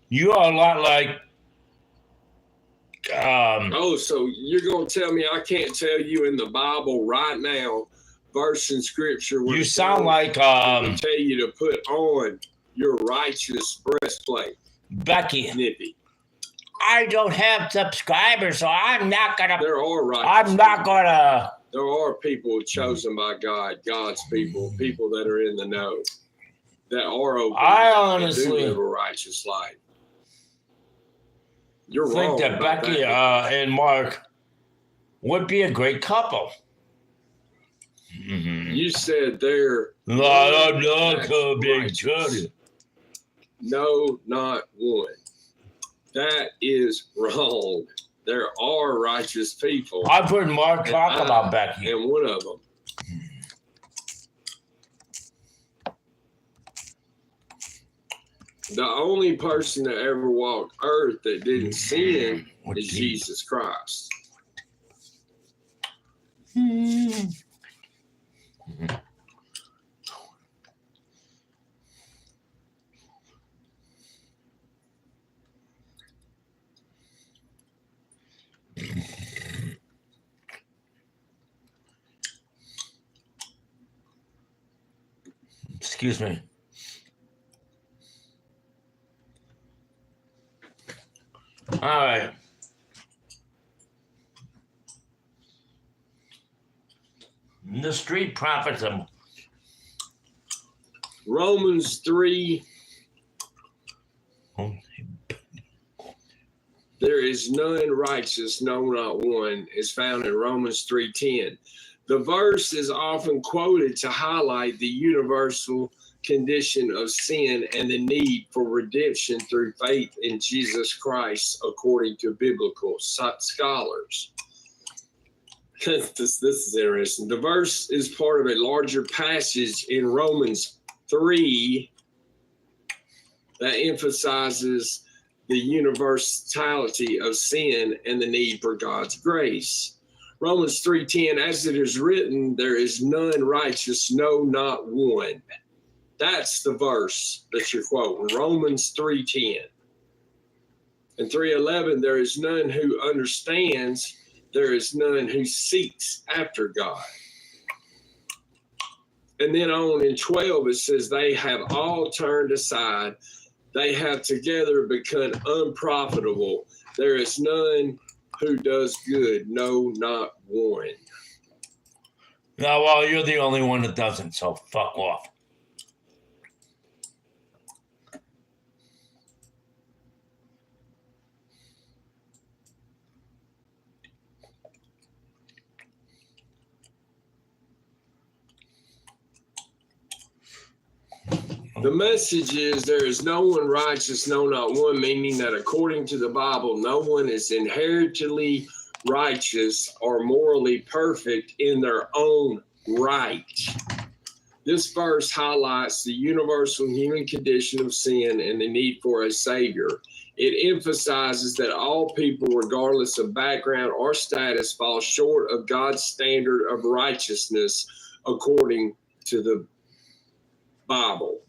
You are a lot like... so you're going to tell me I can't tell you in the Bible right now, verse in Scripture, you sound like... tell you to put on your righteous breastplate. Becky. Nippy. I don't have subscribers, so I'm not going to... There are righteous I'm not going to... There are people chosen by God, God's people, people that are in the know, that are obedient, I honestly and do live a righteous life. You're think wrong that about Becky that. and Mark would be a great couple. You said they're No, not one. That is wrong. There are righteous people. I've heard Mark talk about Becky. And one of them. The only person that ever walked earth that didn't sin is Jesus Christ. Excuse me. All right. The street prophets. Romans 3. There is none righteous, no, not one, is found in Romans 3:10. The verse is often quoted to highlight the universal condition of sin and the need for redemption through faith in Jesus Christ, according to biblical scholars. This is interesting. The verse is part of a larger passage in Romans 3 that emphasizes the universality of sin and the need for God's grace. Romans 3:10, as it is written, there is none righteous, no, not one. That's the verse that you're quoting, Romans 3:10. And 3:11, there is none who understands, there is none who seeks after God. And then on in 12, it says, they have all turned aside. They have together become unprofitable. There is none who does good, no, not one. Yeah, well, you're the only one that doesn't, so fuck off. The message is there is no one righteous, no, not one, meaning that according to the Bible, no one is inherently righteous or morally perfect in their own right. This verse highlights the universal human condition of sin and the need for a Savior. It emphasizes that all people, regardless of background or status, fall short of God's standard of righteousness according to the Bible.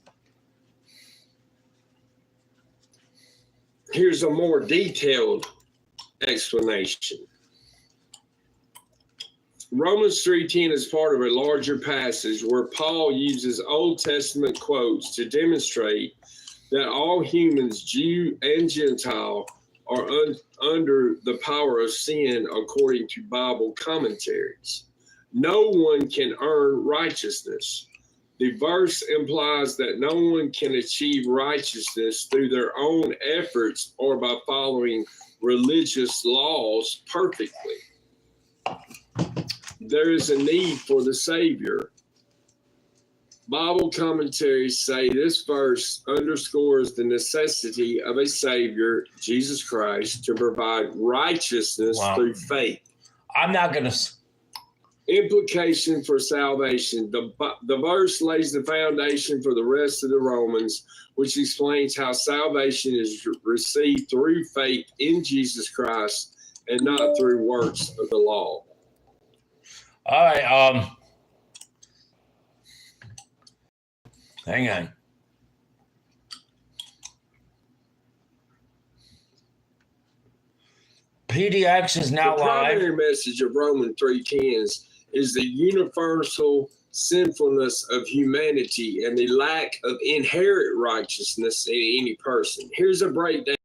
Here's a more detailed explanation. Romans 3:10 is part of a larger passage where Paul uses Old Testament quotes to demonstrate that all humans, Jew and Gentile, are under the power of sin according to Bible commentaries. No one can earn righteousness. The verse implies that no one can achieve righteousness through their own efforts or by following religious laws perfectly. There is a need for the Savior. Bible commentaries say this verse underscores the necessity of a Savior, Jesus Christ, to provide righteousness through faith. I'm not going to... Implication for salvation. The verse lays the foundation for the rest of the Romans, which explains how salvation is received through faith in Jesus Christ and not through works of the law. All right. Hang on. PDX is now live. The primary live. message of Romans 3:10 is the universal sinfulness of humanity and the lack of inherent righteousness in any person. Here's a breakdown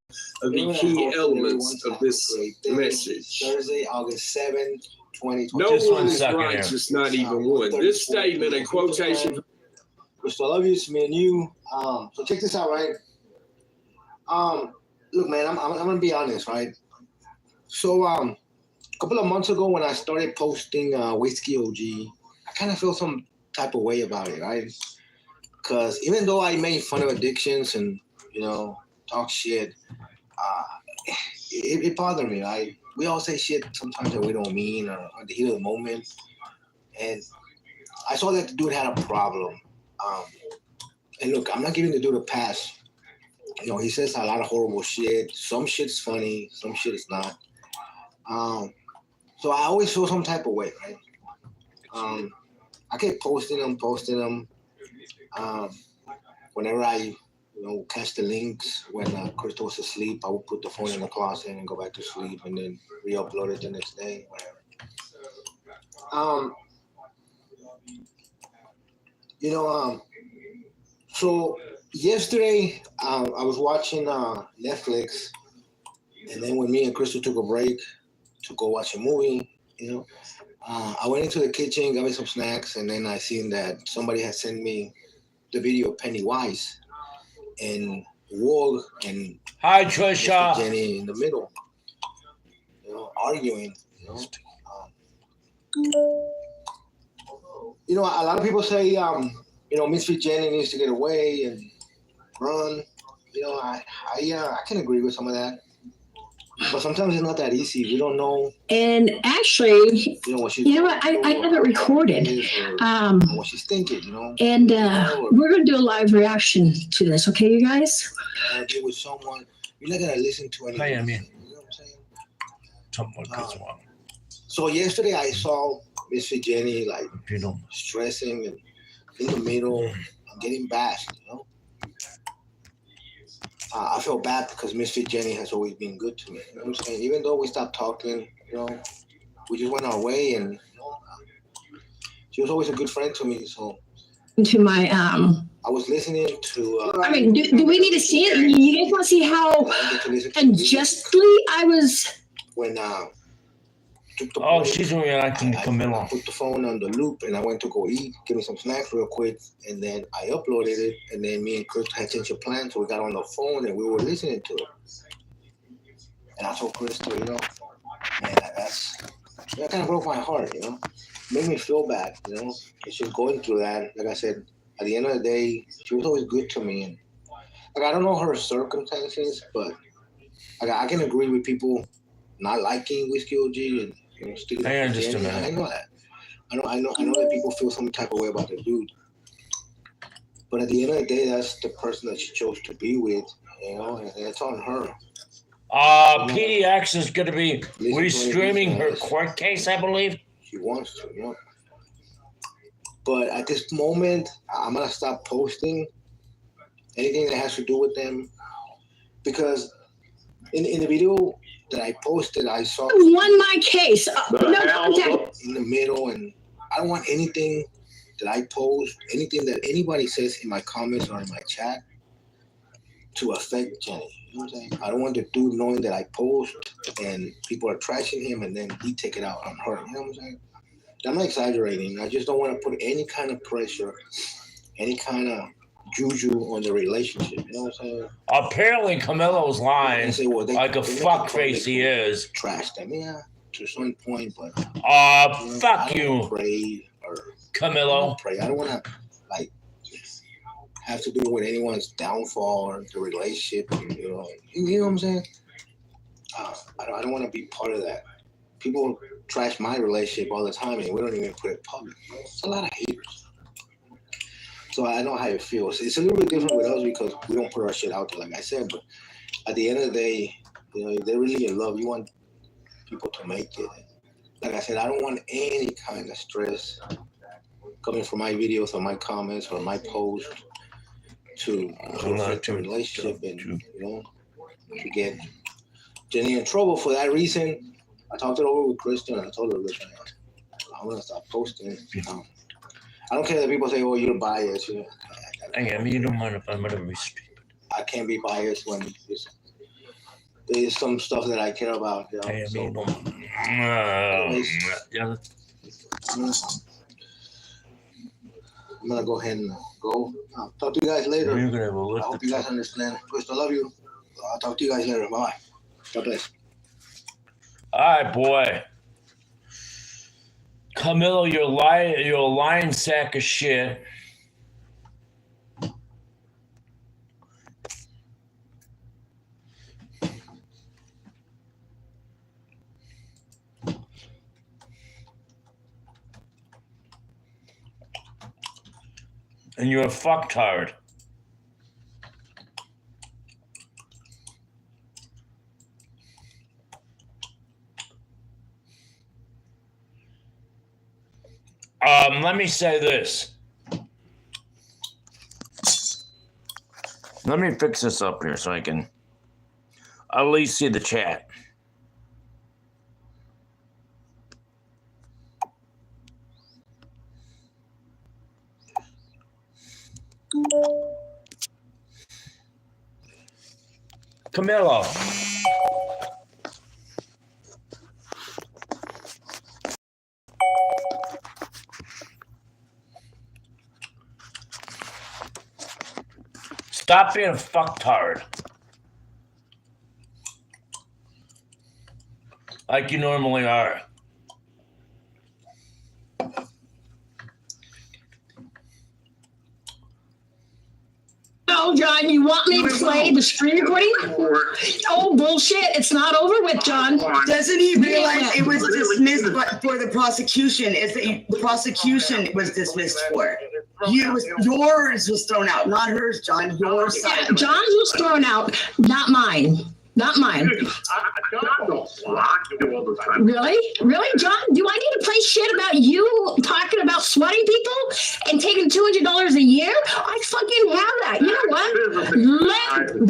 of the key elements of this message. Thursday, August 7, 2020. No one is righteous, not even one. This statement, a quotation. Crystal, I love you. It's me and you. So check this out, right? Look, man, I'm gonna be honest, right? So a couple of months ago when I started posting Whiskey OG, I kind of felt some type of way about it, right? Because even though I made fun of addictions and, you know, talk shit, it bothered me, right? We all say shit sometimes that we don't mean or at the heat of the moment. And I saw that the dude had a problem. And look, I'm not giving the dude a pass. You know, he says a lot of horrible shit. Some shit's funny, some shit is not. So I always feel some type of way, right? I kept posting them. Whenever I, catch the links when Crystal was asleep, I would put the phone in the closet and go back to sleep and then re-upload it the next day, whatever. So yesterday I was watching Netflix, and then when me and Crystal took a break to go watch a movie, I went into the kitchen, got me some snacks, and then I seen that somebody had sent me the video of Pennywise and Wog and Hi Trisha Jenny in the middle, arguing. A lot of people say, Misfit Jenny needs to get away and run. I can agree with some of that. But sometimes it's not that easy. We don't know. And actually, I have it recorded. What she's thinking, And we're going to do a live reaction to this, okay, you guys? Deal with someone. You're not going to listen to anything. I am, yeah. You know what I'm saying? So yesterday I saw Miss Jenny stressing and in the middle and getting bashed, I feel bad because Misfit Jenny has always been good to me. You know what I'm saying? Even though we stopped talking, we just went our way, and she was always a good friend to me. So to my I was listening to. I mean, do we need to see it? You guys want to see how unjustly I was? When she's reacting to Camilla. I put the phone on the loop and I went to go eat, give me some snacks real quick, and then I uploaded it. And then me and Chris had changed a plan, so we got on the phone and we were listening to it. And I told Chris, you know, man, that kind of broke my heart, you know, made me feel bad, you know, because she was going through that. Like I said, at the end of the day, she was always good to me. And like, I don't know her circumstances, but like, I can agree with people not liking Whiskey OG and, you know, sticking. Hang on just a minute. I know that. I know that people feel some type of way about the dude. But at the end of the day, that's the person that she chose to be with, you know, and it's on her. PDX is going to be restreaming her court case, I believe. She wants to, you know. But at this moment, I'm going to stop posting anything that has to do with them. Because in the video that I posted, I saw... Won my case. No contact. In the middle, and I don't want anything that I post, anything that anybody says in my comments or in my chat to affect Jenny. You know what I'm saying? I don't want the dude knowing that I post and people are trashing him and then he take it out on her. You know what I'm saying? I'm not exaggerating. I just don't want to put any kind of pressure, any kind of juju on the relationship. You know what I'm saying? Apparently, Camilo's lying say, well, like a fuckface he is. Trash them, yeah, to some point, but fuck you, pray or Camilo. Pray. I don't want to like have to do with anyone's downfall or the relationship. You know what I'm saying? I don't want to be part of that. People trash my relationship all the time, and we don't even put it public. It's a lot of haters. So I know how it feels. It's a little bit different with us because we don't put our shit out there, like I said. But at the end of the day, you know, they're really in love. You want people to make it. Like I said, I don't want any kind of stress coming from my videos or my comments or my posts to affect the relationship and, you know, to get Jenny in trouble for that reason. I talked it over with Kristen and I told her, listen, I'm going to stop posting. I don't care that people say, oh, you're biased. You know, I mean, you don't mind if I'm going to be stupid. I can't be biased when there's some stuff that I care about. You know? I'm going to go ahead and go. I'll talk to you guys later. I hope you guys understand. Chris, I love you. I'll talk to you guys later. Bye. God bless. All right, boy. Camilo, you're a lying sack of shit. And you're a fucktard. Let me say this. Let me fix this up here so I can at least see the chat. Camilo. Stop being a fucktard. Like you normally are. No, John, you want me to play the screen recording? Oh, bullshit. It's not over with, John. Doesn't he realize it was dismissed for the prosecution? It's the prosecution was dismissed for. Yours was thrown out, not hers, John. Yours. Yeah, John's was thrown out, not mine. Not mine. Really? Really, John? Do I need to play shit about you talking about swatting people and taking $200 a year? I fucking have that. You know what?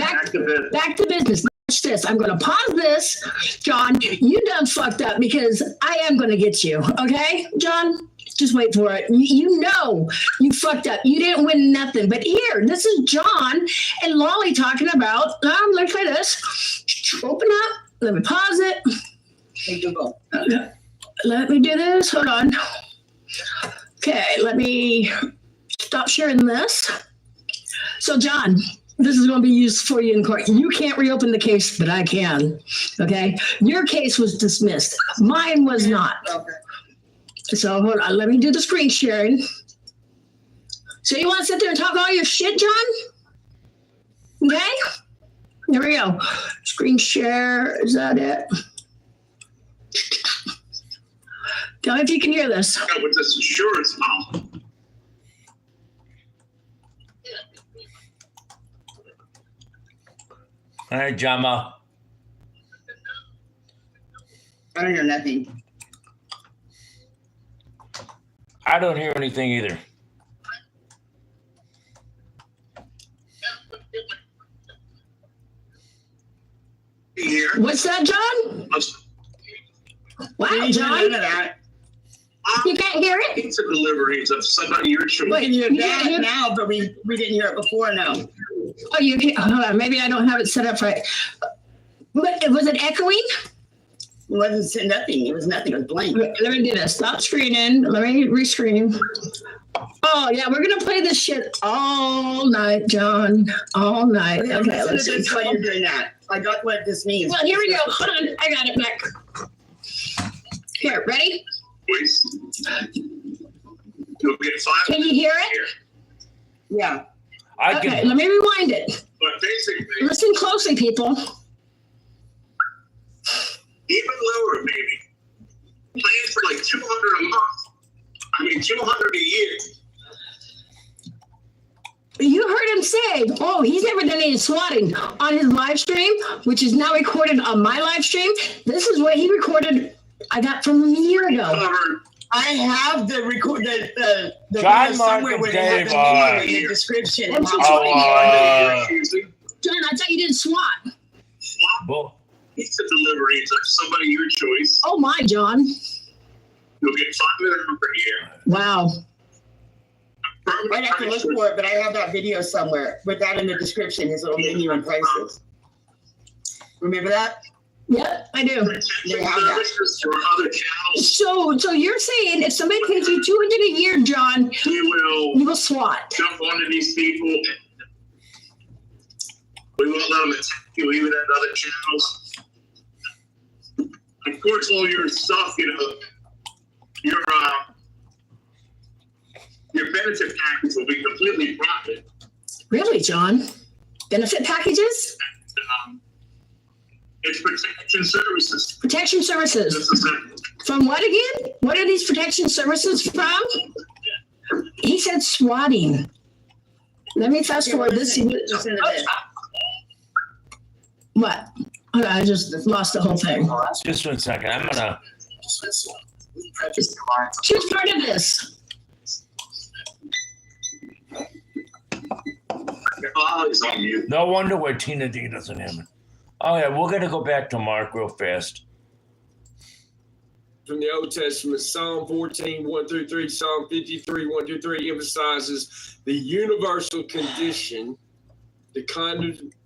Back to business. Watch this. I'm going to pause this. John, you done fucked up because I am going to get you. Okay, John? Just wait for it. You know you fucked up. You didn't win nothing. But here, this is John and Lolly talking about, let's try this. Open up. Let me pause it. Hey, Google. Let me do this. Hold on. Okay, let me stop sharing this. So, John, this is going to be used for you in court. You can't reopen the case, but I can. Okay? Your case was dismissed. Mine was not. Okay. So, hold on. Let me do the screen sharing. So, you want to sit there and talk all your shit, John? Okay? There we go. Screen share. Is that it? Tell me if you can hear this. Yeah, with this insurance policy. All right, Jama. I don't hear nothing. I don't hear anything either. What's that, John? Wow, John. You can't hear it? Pizza deliveries of somebody your choice. We can hear that now, but we didn't hear it before now. Oh, you can. Hold on. Maybe I don't have it set up right. But was it echoing? It wasn't nothing. It was nothing. It was blank. Let me do this. Stop screening. Let me rescreen. Oh, yeah. We're going to play this shit all night, John. All night. Okay, let's see. That's why you're doing that. I got what this means. Well, here we go. Hold on. I got it back. Here, ready? Please. You'll get 5. Can you hear it? Yeah. Okay, let me rewind it. But basically, listen closely, people. Even lower, maybe. Playing for like $200 a month. I mean, $200 a year. You heard him say, oh, he's never done any swatting on his live stream, which is now recorded on my live stream. This is what he recorded. I got from a year ago. I have the record the John video somewhere where they have the video in the description. John, I thought you did SWAT. Well, Pizza deliveries of somebody your choice. Oh my, John. You'll get $5 per year. Wow. I'd have to look for it, but I have that video somewhere with that in the description, his little menu and prices. Remember that? Yeah, I do. They have that. For other channels. So you're saying if somebody pays you $200 a year, John, you will SWAT. Jump onto these people. We won't let them attack you even at other channels. Of course, all your stuff, your benefit package will be completely private. Really, John? Benefit packages? It's protection services. Protection services. From what again? What are these protection services from? He said swatting. Let me fast forward this. What? Hold on, I just lost the whole thing. Just 1 second. I'm gonna. She was part of this. No wonder why Tina D doesn't have it. Oh yeah, we're gonna go back to Mark real fast. From the Old Testament, Psalm 14, 1 through 3, Psalm 53, 1 through 3 emphasizes the universal condition, the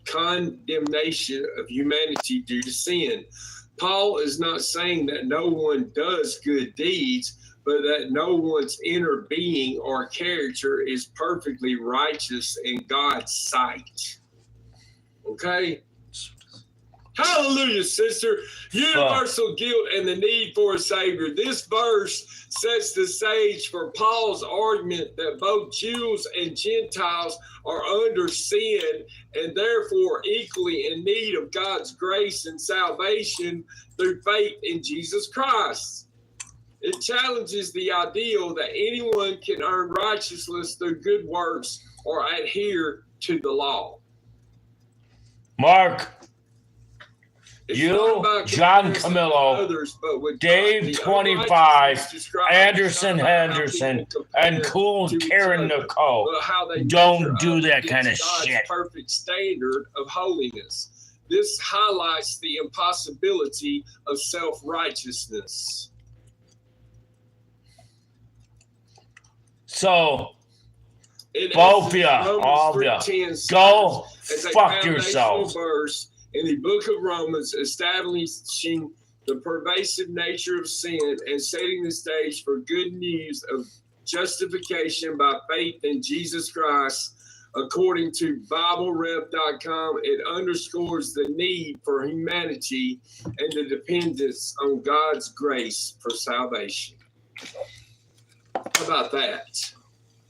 condemnation of humanity due to sin. Paul is not saying that no one does good deeds, but that no one's inner being or character is perfectly righteous in God's sight. Okay? Hallelujah, sister. Universal guilt and the need for a Savior. This verse sets the stage for Paul's argument that both Jews and Gentiles are under sin and therefore equally in need of God's grace and salvation through faith in Jesus Christ. It challenges the ideal that anyone can earn righteousness through good works or adhere to the law. Mark. You, John Camillo, Dave 25, Anderson Henderson, and Cool Karen Nicole. Don't do that kind of shit. Perfect standard of holiness. This highlights the impossibility of self-righteousness. So, In both of essence, you, Romans all of 3:10 you, serves go as a fuck foundational yourselves. verse in the book of Romans, establishing the pervasive nature of sin and setting the stage for good news of justification by faith in Jesus Christ. According to BibleRep.com, it underscores the need for humanity and the dependence on God's grace for salvation. How about that?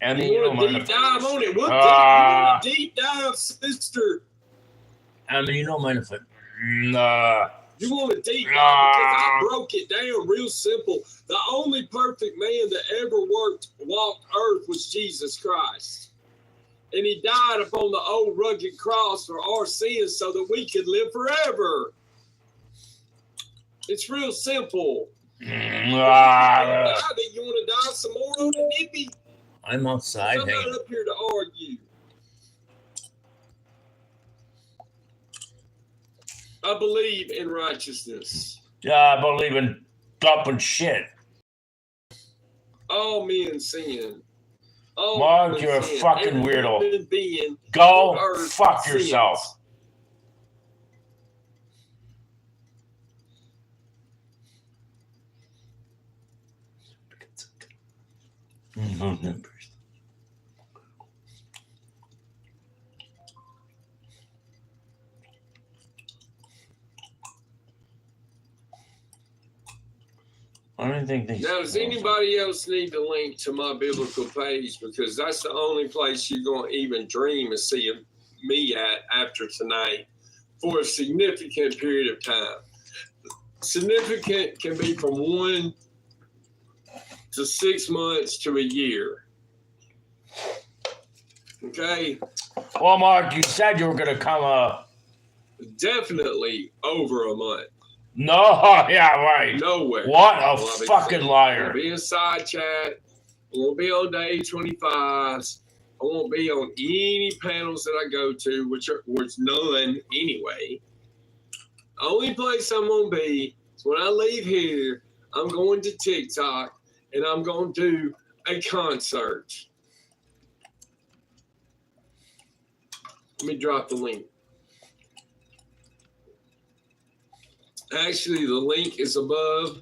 And You want a deep dive on it? What you want a deep dive, sister? I mean, you don't mind if it. You want a deep dive because I broke it down real simple. The only perfect man that ever walked earth was Jesus Christ. And he died upon the old rugged cross for our sins so that we could live forever. It's real simple. You want to dive some more on it, Nippy? I'm outside. I'm not up here to argue. I believe in righteousness. Yeah, I believe in dumping shit. All men sin. All Mark, men you're a sin. fucking Every weirdo. human being Go on earth fuck sins. yourself. I don't think they. Now, does anybody else need the link to my biblical page? Because that's the only place you're going to even dream of seeing me at after tonight for a significant period of time. Significant can be from 1 to 6 months to a year. Okay? Well, Mark, you said you were going to come. Definitely over a month. No, yeah, right. Nowhere. What a fucking liar. I'll be in side chat. I won't be on day 25s. I won't be on any panels that I go to, which none anyway. Only place I'm going to be is when I leave here, I'm going to TikTok and I'm going to do a concert. Let me drop the link. Actually, the link is above.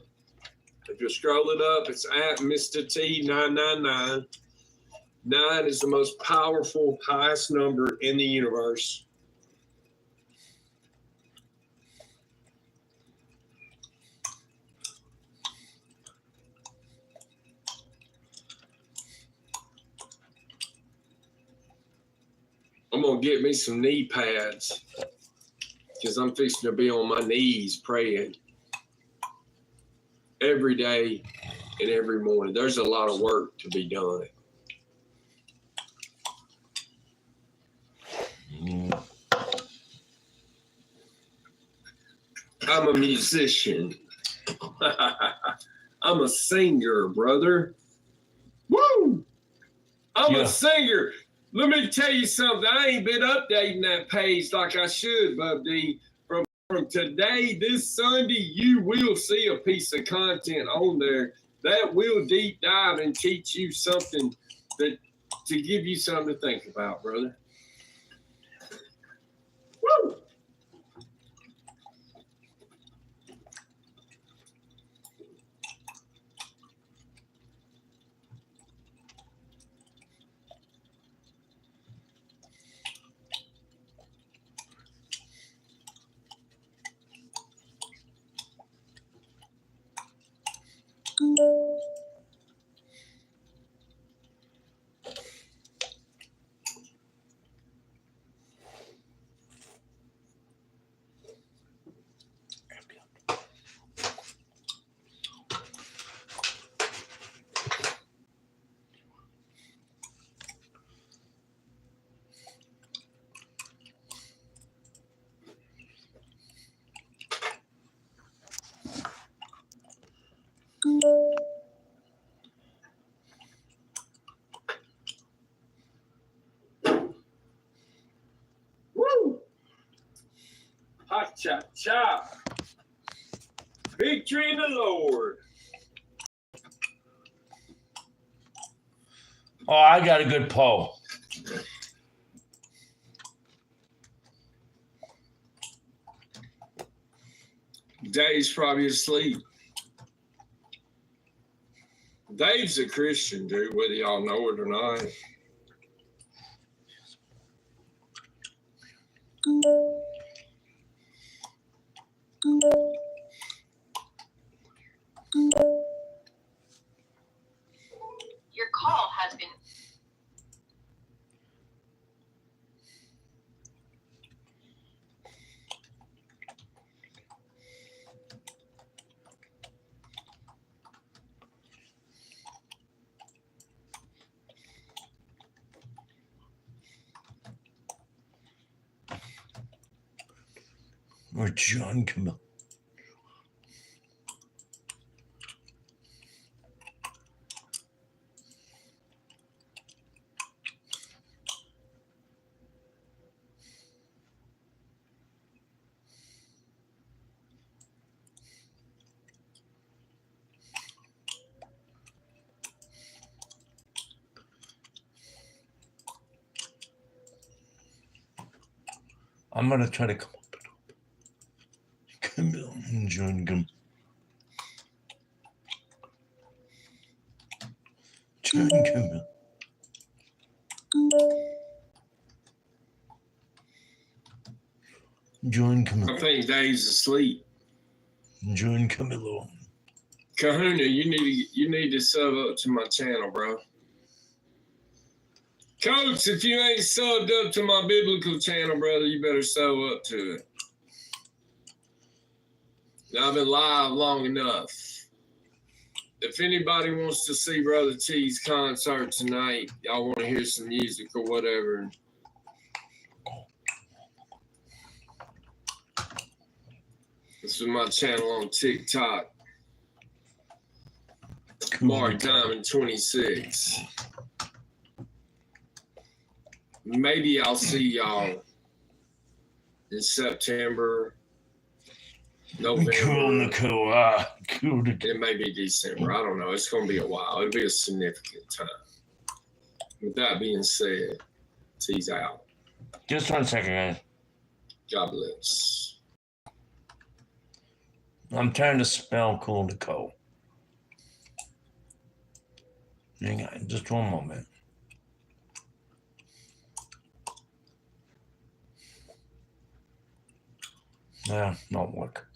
If you scroll it up, it's at Mr. T999. 9 is the most powerful, highest number in the universe. I'm going to get me some knee pads because I'm fixing to be on my knees praying every day and every morning. There's a lot of work to be done. I'm a musician. I'm a singer, brother. Woo! I'm a singer. Let me tell you something. I ain't been updating that page like I should, Bub D. From today, this Sunday, you will see a piece of content on there that will deep dive and teach you something that to give you something to think about, brother. Woo! Woo! Hot chop chop. Victory in the Lord. Oh, I got a good poll. Dave's probably asleep. Dave's a Christian, dude, whether y'all know it or not. Your call has been. Or John Camille. I'm gonna try to come up with Camille and John Camille. John Camille. John Camille. I think Dave's asleep. John Camillo. Kahuna, you need to sub up to my channel, bro. Coach, if you ain't subbed up to my biblical channel, brother, you better sub up to it. I've been live long enough. If anybody wants to see Brother T's concert tonight, y'all want to hear some music or whatever, this is my channel on TikTok. Mark Diamond 26. Maybe I'll see y'all in September, November. Cool. It may be December. I don't know. It's going to be a while. It'll be a significant time. With that being said, T's out. Just 1 second, guys. God bless. I'm trying to spell Cool to Co. Hang on, just one moment. Yeah, not work.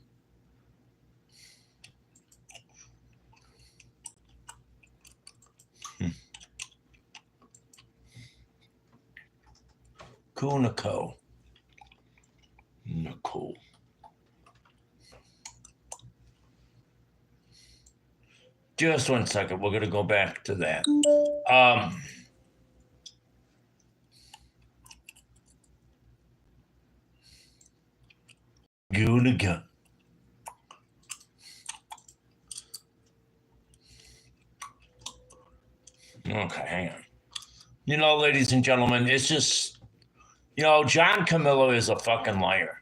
Cool Nicole. Nicole. Just 1 second. We're gonna go back to that. Good again. Okay, hang on. You know, ladies and gentlemen, it's just, you know, John Camillo is a fucking liar.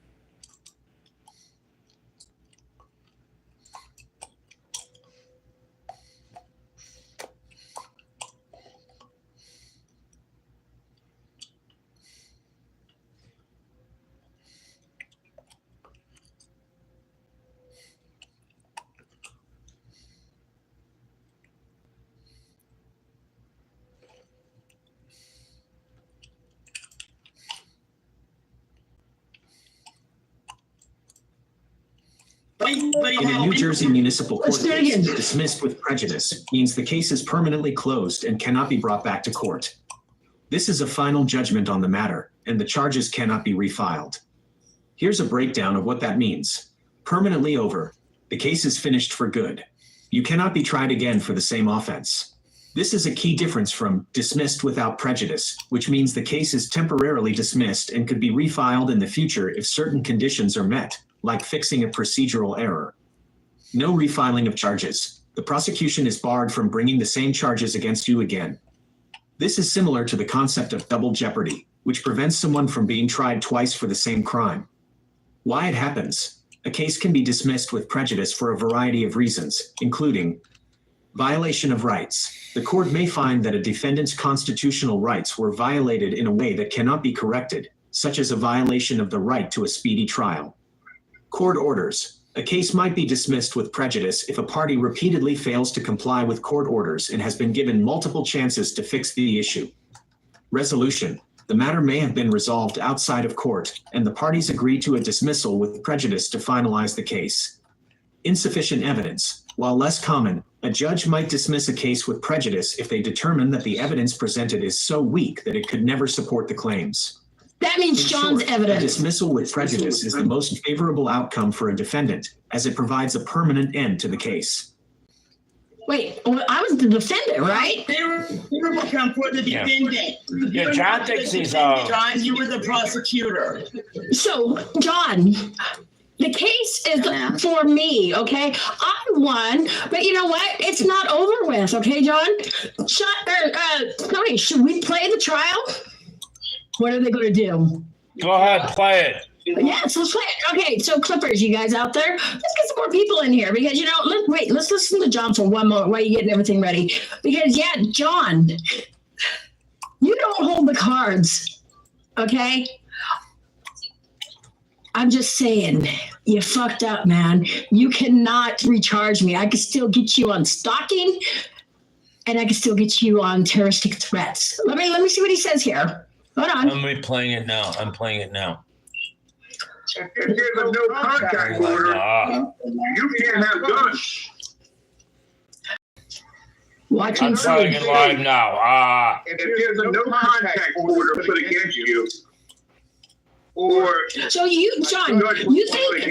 In a New Jersey municipal court case, dismissed with prejudice means the case is permanently closed and cannot be brought back to court. This is a final judgment on the matter, and the charges cannot be refiled. Here's a breakdown of what that means. Permanently over. The case is finished for good. You cannot be tried again for the same offense. This is a key difference from dismissed without prejudice, which means the case is temporarily dismissed and could be refiled in the future if certain conditions are met, like fixing a procedural error. No refiling of charges. The prosecution is barred from bringing the same charges against you again. This is similar to the concept of double jeopardy, which prevents someone from being tried twice for the same crime. Why it happens? A case can be dismissed with prejudice for a variety of reasons, including Violation of rights. The court may find that a defendant's constitutional rights were violated in a way that cannot be corrected, such as a violation of the right to a speedy trial. Court orders. A case might be dismissed with prejudice if a party repeatedly fails to comply with court orders and has been given multiple chances to fix the issue. Resolution. The matter may have been resolved outside of court, and the parties agree to a dismissal with prejudice to finalize the case. Insufficient evidence. While less common, a judge might dismiss a case with prejudice if they determine that the evidence presented is so weak that it could never support the claims. That means In John's short, evidence. A dismissal with prejudice is the most favorable outcome for a defendant, as it provides a permanent end to the case. Wait, well, I was the defendant, right? Favorable outcome for the defendant. Yeah, John thinks he's John, you were the prosecutor. So, John, the case is for me, okay? I won, but you know what? It's not over with, okay, John? Tony, should we play the trial? What are they going to do? Go ahead, play it. Yes, let's play it. Okay, so Clippers, you guys out there, let's get some more people in here because, you know, let's listen to John for one moment while you're getting everything ready. Because, yeah, John, you don't hold the cards, okay? I'm just saying, you fucked up, man. You cannot recharge me. I can still get you on stalking, and I can still get you on terroristic threats. Let me see what he says here. Hold on. I'm playing it now. I'm playing it now. If there's a no contact order, you can't have guns. Watching I'm playing it live now. If there's a no contact order put against you, or so you, John, you think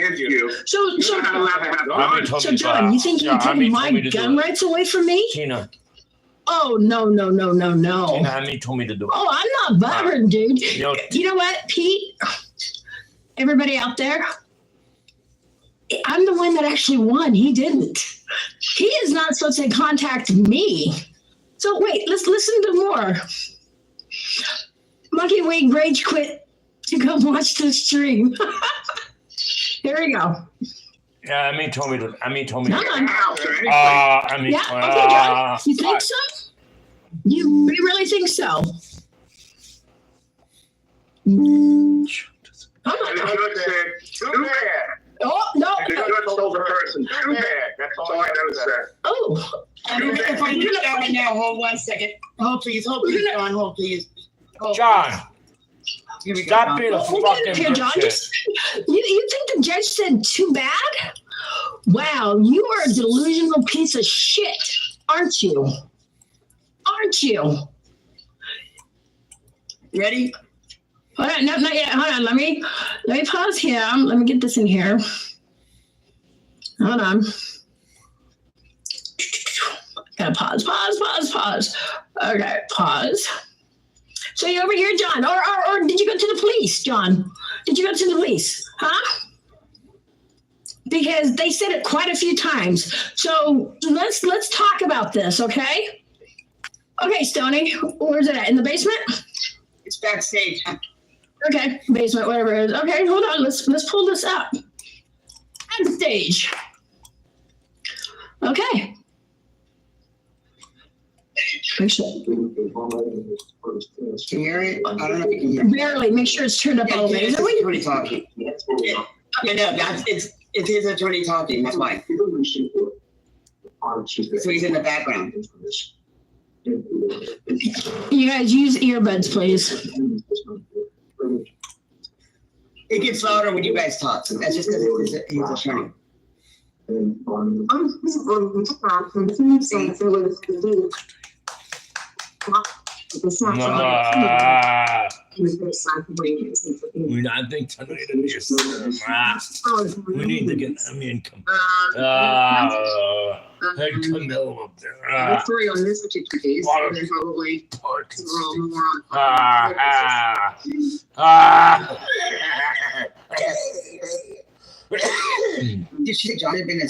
so? John, you think you can take my gun rights away from me? Tina. Oh no. Tina, Amy told me to do it. Oh, I'm not bothered, dude. You You know what, Pete? Everybody out there, I'm the one that actually won. He didn't. He is not supposed to contact me. So wait, let's listen to more. Monkey Wig Rage quit to come watch the stream. Here we go. Yeah, Amy told me to. Come on. Yeah, okay, John. You think so? You really think so? Come on. the judge said, too bad. Oh, no. And the judge told the person, too bad. That's all I know, sir. Oh. If I do that right now, hold 1 second. Hold, please, John, hold, please. John. Stop being a fucking here, John. bitch. You think the judge said too bad? Wow, you are a delusional piece of shit, aren't you? Aren't you? Ready? Hold on, no, not yet. Hold on, let me pause him. Let me get this in here. Hold on. Gotta pause. Okay, pause. So you over here, John, or did you go to the police, John? Did you go to the police, huh? Because they said it quite a few times. So let's talk about this, okay? Okay, Stoney, where's it at? In the basement? It's backstage. Okay, basement, whatever it is. Okay, hold on. Let's pull this up. Backstage. Okay. Make sure. Can you hear it? I don't know if you can hear it. Barely. Make sure it's turned up all the way. Is it when attorney talking? Yeah, no, it's his attorney talking. That's why. So he's in the background. You guys use earbuds, please. It gets louder when you guys talk. That's just because he's attorney. I think tonight we need to get come. Hey, Camille up there. Sorry on this particular case, and then probably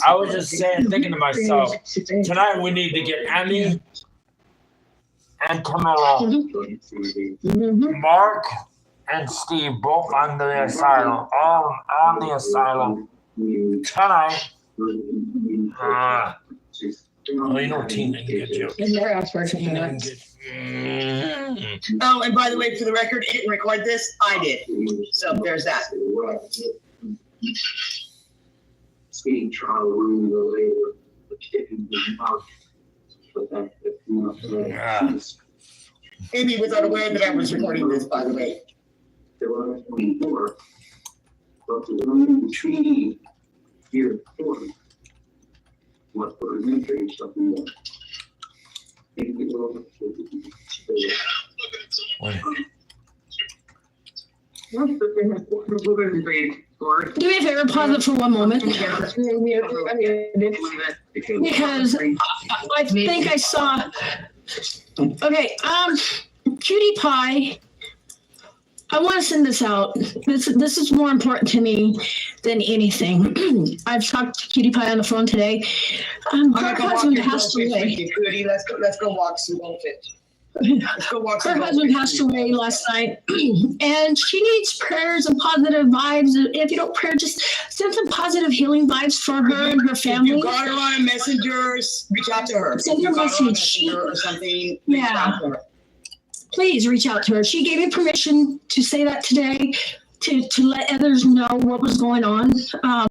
I was just thinking to myself, tonight we need to get Emmy and Camilla, Mark and Steve both on the asylum, all on the asylum tonight. Oh, you know Tina can get you. And their ass working for that. Oh, and by the way, for the record, it didn't record this. I did. So there's that. Skating trial room later. Amy was unaware that I was recording this, by the way. There were 24, but the one treaty here for what for administrating something more. Do me a favor, pause it for one moment. Because I think I saw. Okay, Cutie Pie. I want to send this out. This is more important to me than anything. I've talked to Cutie Pie on the phone today. Her husband passed away. Let's go walk some goldfish. Let's go walk some Her husband passed away last night, and she needs prayers and positive vibes. If you don't pray, just send some positive healing vibes for her and her family. If you got her on messengers, reach out to her. Send her a message. Or something. Yeah. Please reach out to her. She gave me permission to say that today, to let others know what was going on,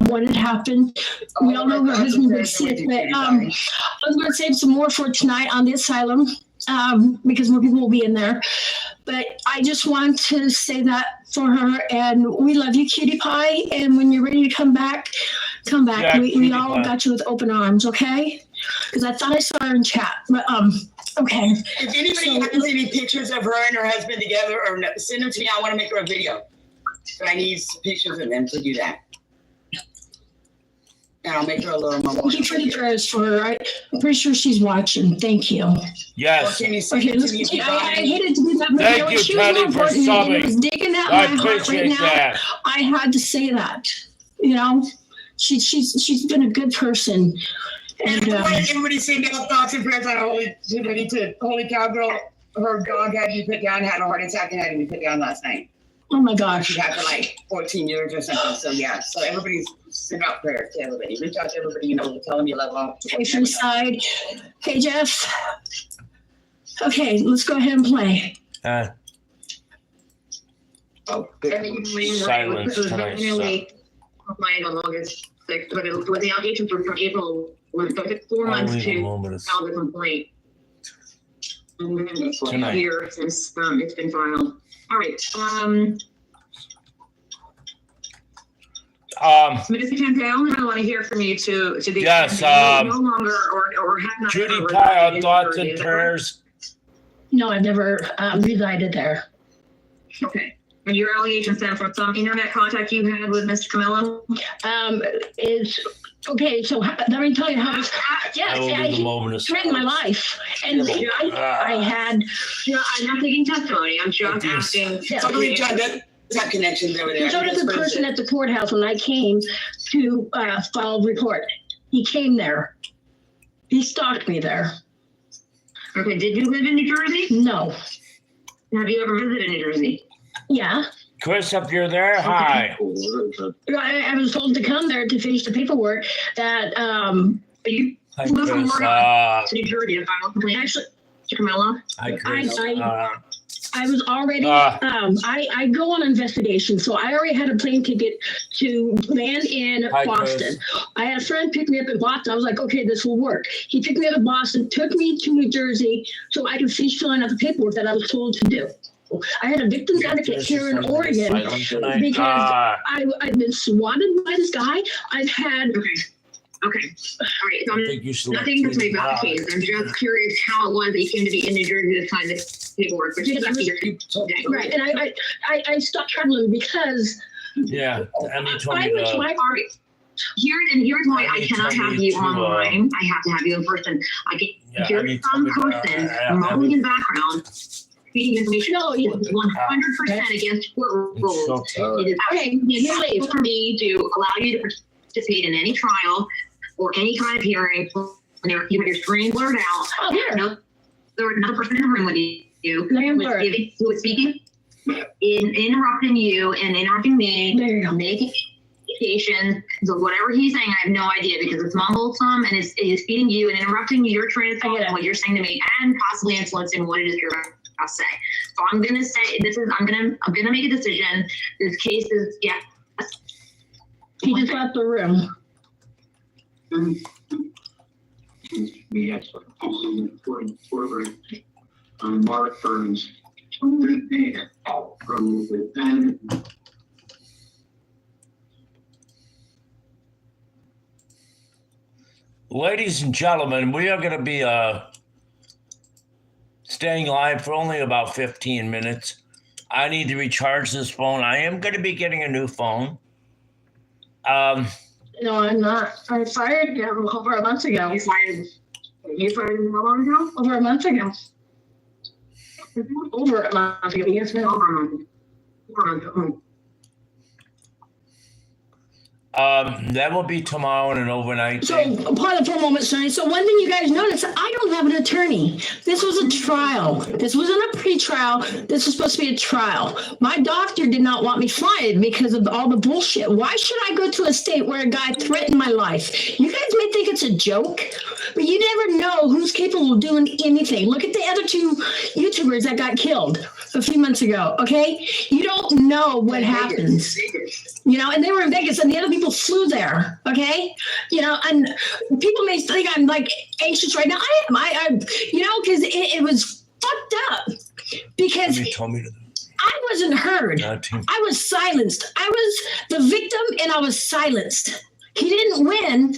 what had happened. We all know her husband was sick, but I was going to save some more for tonight on the asylum. Because more people will be in there. But I just want to say that for her, and we love you, Cutie Pie, and when you're ready to come back, come back. Yeah, we all got you with open arms, okay? Because I thought I saw her in chat, but okay. If anybody has any pictures of her and her husband together, or send them to me, I want to make her a video. But I need some pictures of them to do that. And I'll make her a little more. Keep pretty prayers for her. I'm pretty sure she's watching. Thank you. Yes. Okay, I hated to do that, but Thank you, she was more Teddy, for important. It was subbing. digging at I my heart right appreciate now. that. I had to say that. You know, she's been a good person. And everybody send out thoughts and prayers on Holy Cowgirl. Her dog had to be put down, had a heart attack, and had to be put down last night. Oh my gosh. She had for like 14 years or something. So yeah. So everybody's send out prayers to everybody. Reach out to everybody, tell them you love them. Patient side. Hey Jeff. Okay, let's go ahead and play. Silence tonight. Complained on August 6th, but it was the allegation from April was 4 months to file the complaint. And then it's Tonight. a year since it's been filed. All right. Mr. Chantel, I want to hear from you to the Yes, extent no longer or have not. Judy ever Pie, our resided in thoughts Jersey. and Is that correct? prayers. No, I've never resided there. Okay. And your allegations stem from some internet contact you had with Mr. Camillo? Is okay. So let me tell you how. I will be the moment of he threatened my life, and I had. I'm not taking testimony. I'm just asking. So I believe John does have connections over there. So did the person at the courthouse when I came to file a report. He came there. He stalked me there. Okay. Did you live in New Jersey? No. Have you ever visited New Jersey? Yeah. Chris, if you're there, hi. I was told to come there to finish the paperwork that you Hi, flew from Chris. to New Jersey to file a complaint. Actually, to Camillo? Hi, Chris. I was already, I go on investigation, so I already had a plane ticket to land in Hi, Boston. Chris. I had a friend pick me up in Boston. I was like, okay, this will work. He picked me up in Boston, took me to New Jersey so I could finish filling out the paperwork that I was told to do. I had a victim's advocate here in Oregon because I've been swatted by this guy. I've had... Okay. All right. So I'm nothing to say about the case. I'm just curious how it was that you came to be in New Jersey to sign this paperwork. Right. And I stopped traveling because... Yeah. Emmy told me to... Here's why I cannot have you online. I have to have you in person. I can hear some person remotely in background feeding information. No, 100% against court rules. It is illegal for me to allow you to participate in any trial or any kind of hearing when you have your screen blurred out. Oh, here. No, there was another person in the room with you who was speaking, interrupting you and interrupting me, making vacation. So whatever he's saying, I have no idea because it's mumbled some and it's feeding you and interrupting your train of thought and what you're saying to me and possibly influencing what it is you're about to say. So I'm gonna say I'm gonna make a decision. This case is He just left the room. We have forward Mark Burns from within. Ladies and gentlemen, we are going to be staying live for only about 15 minutes. I need to recharge this phone. I am going to be getting a new phone. No, I'm not. I fired him over a month ago. You fired him how long ago? Over a month ago. Over a month ago. Yes, ma'am. Over a month. That will be tomorrow and an overnight So, thing. pause for a moment, Sonny. So, one thing you guys notice, I don't have an attorney. This was a trial. This wasn't a pre-trial. This was supposed to be a trial. My doctor did not want me flying because of all the bullshit. Why should I go to a state where a guy threatened my life? You guys may think it's a joke, but you never know who's capable of doing anything. Look at the other two YouTubers that got killed a few months ago, okay? You don't know what happens. You know, and they were in Vegas and the other people flew there, okay? You know, and people may think I'm like anxious right now. I am. You know, because it was fucked up because I wasn't heard. I was silenced. I was the victim and I was silenced. He didn't win.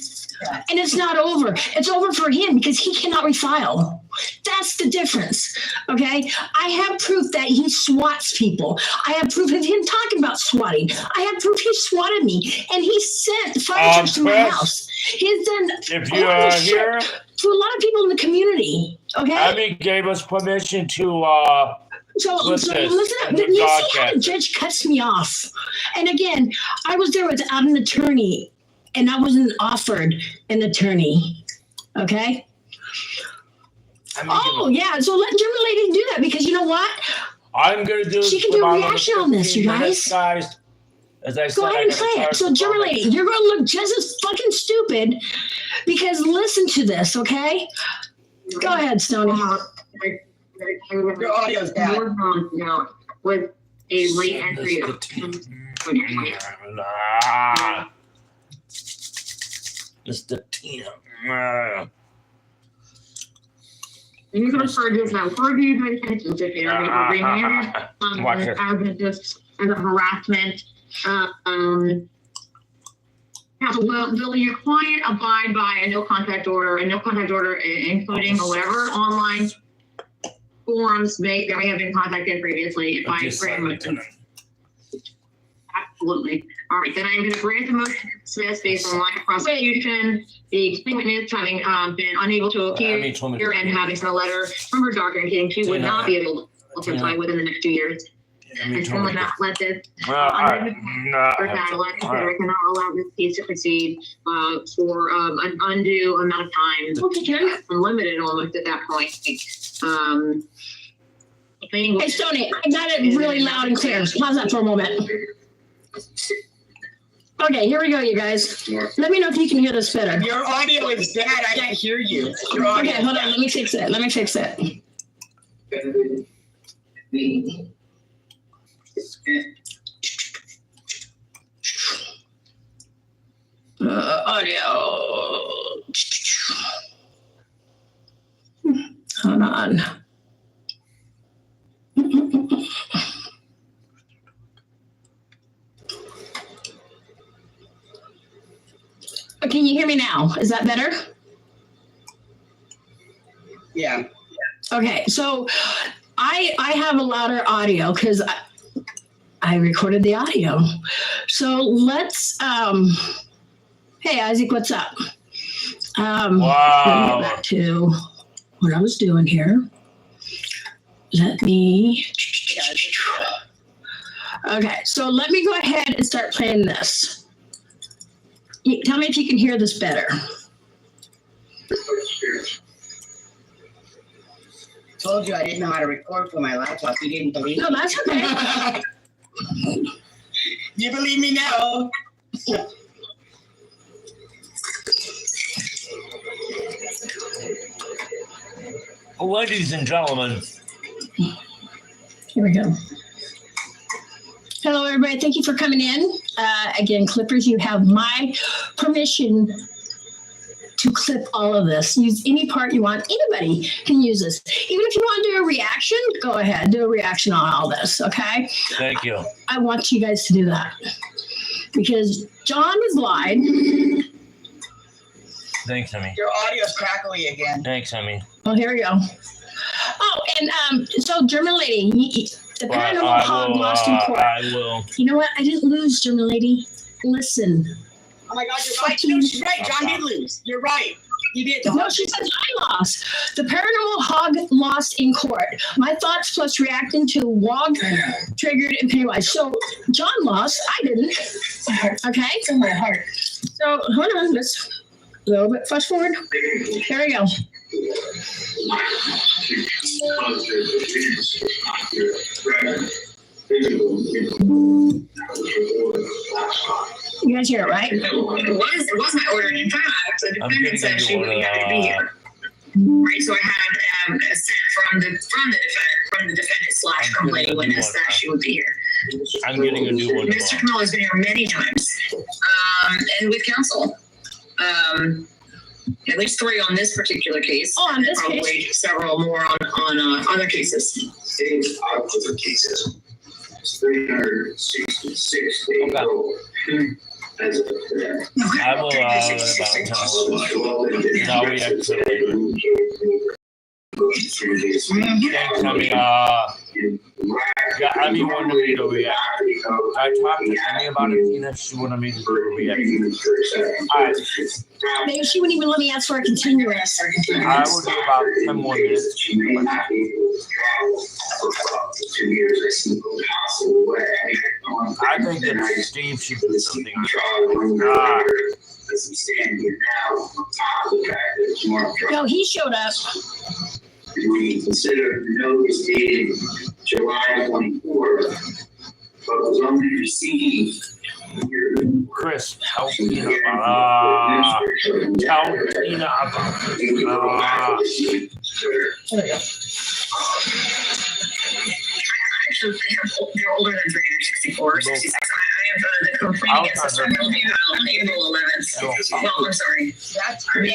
And it's not over. It's over for him because he cannot refile. That's the difference. Okay? I have proof that he swats people. I have proof of him talking about swatting. I have proof he swatted me. And he sent fire trucks to my house. He's done if you are here to a lot of people in the community. Okay? Abby gave us permission to So listen up. You see how the judge cuts me off. And again, I was there without an attorney. And I wasn't offered an attorney. Okay? Yeah. So let German lady do that because you know what? I'm going to do She can do a reaction on this, you guys. As I said, go ahead and play it. So German lady, you're going to look just as fucking stupid because listen to this, okay? Go ahead, Stoney. Your audio's bad. With a late entry. Mr. Tina. You can refer to this now. Purview by sentence if you're remanded as a harassment. So will your client abide by a no contact order, including whatever online forms that may have been contacted previously? If I frame it. Absolutely. All right, then I'm going to grant the motion to dismiss based on lack of prosecution. The witness having been unable to appear and having sent a letter from her doctor indicating she would not be able to testify within the next 2 years. And someone not let this cannot allow this case to proceed for an undue amount of time. Unlimited almost at that point. Hey, Stoney, I got it really loud and clear. Pause that for a moment. Okay, here we go, you guys. Let me know if you can hear this better. Your audio is bad. I can't hear you. Okay, hold on. Let me fix it. Audio. Hold on. Can you hear me now? Is that better? Yeah. Okay, so I have a louder audio because I recorded the audio. So let's hey Isaac, what's up? Let me go back to what I was doing here. Let me okay, so let me go ahead and start playing this. Tell me if you can hear this better. Told you I didn't know how to record for my laptop. You didn't believe me. No, that's okay. You believe me now? Ladies and gentlemen. Here we go. Hello, everybody. Thank you for coming in. Again, Clippers, you have my permission to clip all of this. Use any part you want. Anybody can use this. Even if you want to do a reaction, go ahead. Do a reaction on all this, okay? Thank you. I want you guys to do that. Because John has lied. Thanks, Emmy. Your audio's crackly again. Thanks, Emmy. Oh, here we go. Oh, and so German lady, the paranormal hog lost in court. I will. You know what? I didn't lose, German lady. Listen. Oh my God, you're right. No, she's right. John did lose. You're right. You did. No, she said I lost. The paranormal hog lost in court. My thoughts plus reacting to Wog, Triggered, and Pennywise. So John lost. I didn't. Okay? It's in my heart. So hold on. Let's a little bit fast forward. Here we go. You guys hear it, right? It was my order. In fact, the defendant said she would have to be here. Right, so I had a sent from the defendant slash complaining witness that she would be here. I'm getting a new one. Mr. Kamala has been here many times, and with counsel. At least 3 on this particular case. Oh, on this probably case? Several more on other cases. Other cases. 366 days old. As of today. I will now we actually. Thanks, Emmy. Yeah, Emmy wanted me to react. I talked to Emmy about it, Tina. She wanted me to do a reaction. All right. Maybe she wouldn't even let me ask for a continuous. I will do about 10 more minutes. I think that Steve should do something. No, he showed up. We consider the notice dated July 24th, but was only received. Chris, help Tina about Tina about Actually, they're older than 364, 66. I have the complaint against Mr. Mildew on April 11th. Well, I'm sorry. That's You heard it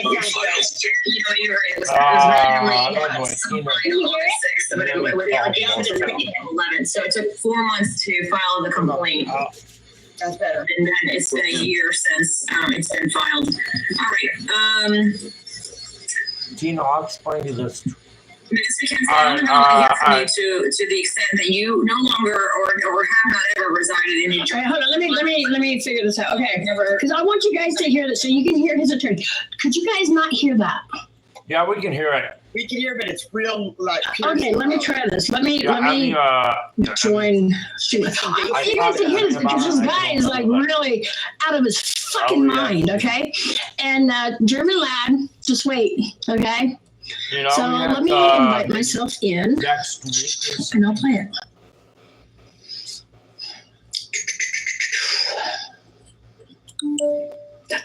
was randomly sometime on August 6th, but the allegation is April 11th. So it took 4 months to file the complaint. That's better. And then it's been a year since it's been filed. All right. Tina, I'll explain you this. Ms. McKenzie, I want to know to the extent that you no longer or have not ever resided in New Jersey. All right, hold on. Let me figure this out. Okay, because I want you guys to hear this so you can hear his attorney. Could you guys not hear that? Yeah, we can hear it. We can hear, but it's real like. Okay, let me try this. Let me join. You guys can hear this because this guy is like really out of his fucking mind. Okay, and German lad, just wait. Okay. You know, so let me invite myself in, and I'll play it.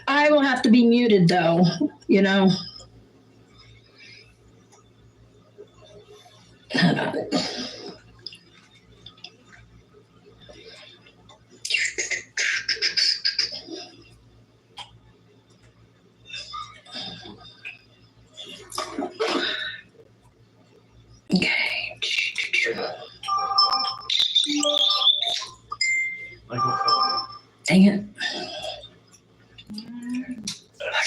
I will have to be muted, though, you know. Okay. Dang it.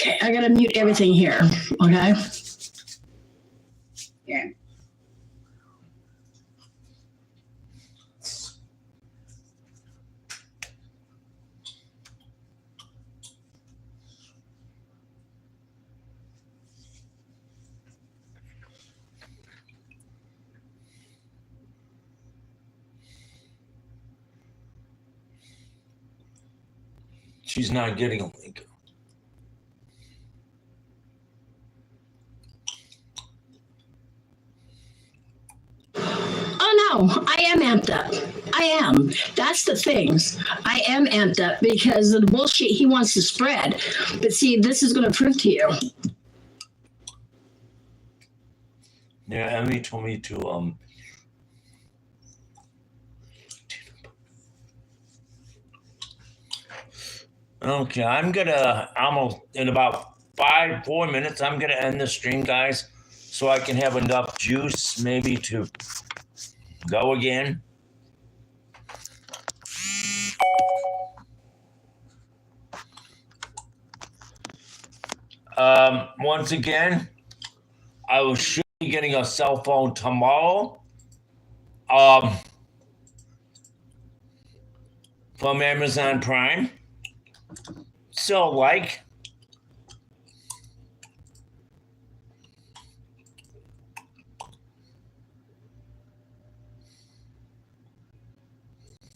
Okay, I gotta mute everything here, okay? Yeah. She's not getting a link. Oh no, I am amped up. I am. That's the things. I am amped up because of the bullshit he wants to spread. But see, this is going to prove to you. Yeah, Emmy told me to Okay, I'm gonna almost in about 4 minutes. I'm gonna end the stream, guys, so I can have enough juice maybe to go again. Once again, I will should be getting a cell phone tomorrow. From Amazon Prime. So like.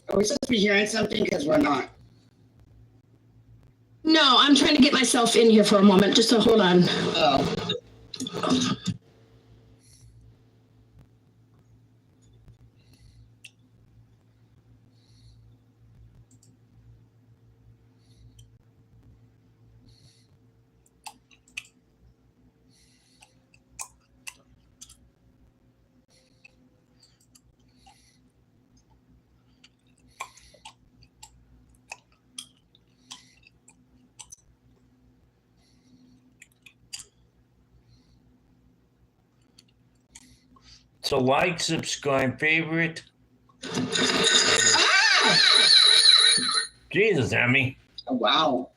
Are we supposed to be hearing something? Because we're not. No, I'm trying to get myself in here for a moment. Just to hold on. Oh. So like, subscribe, favorite. Jesus, Emmy. Oh, wow.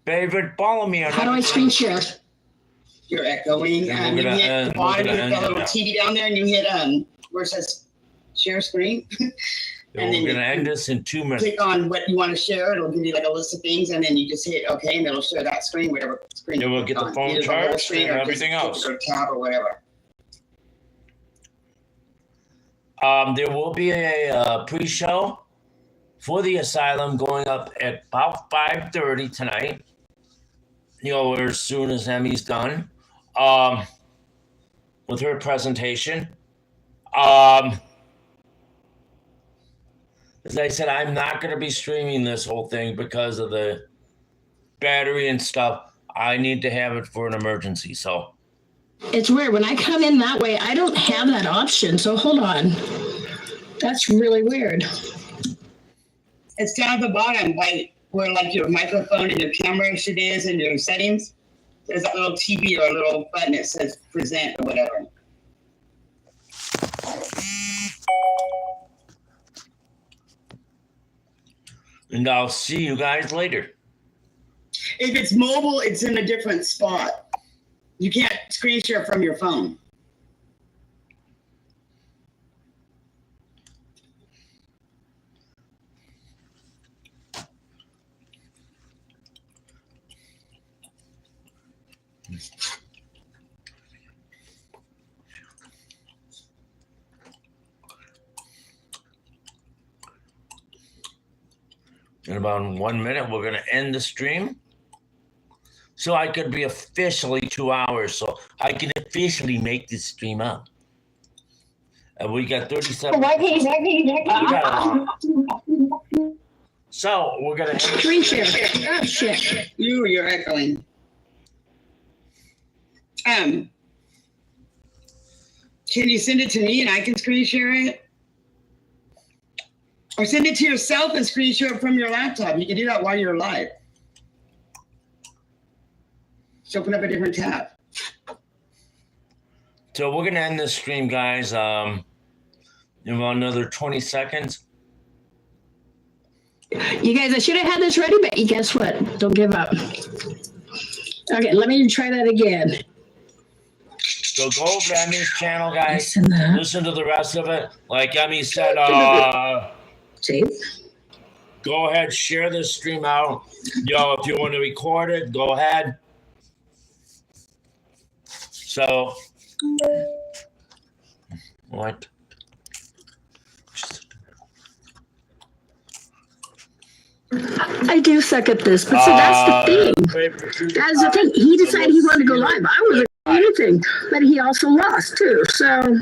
Favorite, follow me on. How do I screen share? You're echoing. And You hit the bottom, you hit the little TV down there, and you hit where it says share screen. And we're gonna end this in 2 minutes. Click on what you want to share. It'll give you like a list of things, and then you just hit OK, and it'll share that screen, whatever screen. Then we'll get the phone charged and everything else. Or tab or whatever. There will be a pre-show for the asylum going up at about 5:30 tonight. You know, as soon as Emmy's done with her presentation. As I said, I'm not going to be streaming this whole thing because of the battery and stuff. I need to have it for an emergency, so. It's weird. When I come in that way, I don't have that option. So hold on. That's really weird. It's down at the bottom, like where like your microphone and your camera shit is and your settings. There's a little TV or a little button that says present or whatever. And I'll see you guys later. If it's mobile, it's in a different spot. You can't screen share from your phone. In about 1 minute, we're going to end the stream. So I could be officially 2 hours. So I can officially make this stream up. And we got 37. So we're going to screen share. Oh, shit. You're echoing. Can you send it to me and I can screen share it? Or send it to yourself and screen share it from your laptop. You can do that while you're live. Just open up a different tab. So we're gonna end this stream, guys. In about another 20 seconds. You guys, I should have had this ready, but guess what? Don't give up. Okay, let me try that again. So go over to Emmy's channel, guys. Listen to the rest of it. Like Emmy said, go ahead, share this stream out. Yo, if you want to record it, go ahead. So, what? I do suck at this, but see, that's the thing. That's the thing. He decided he wanted to go live. I wasn't anything, but he also lost too. So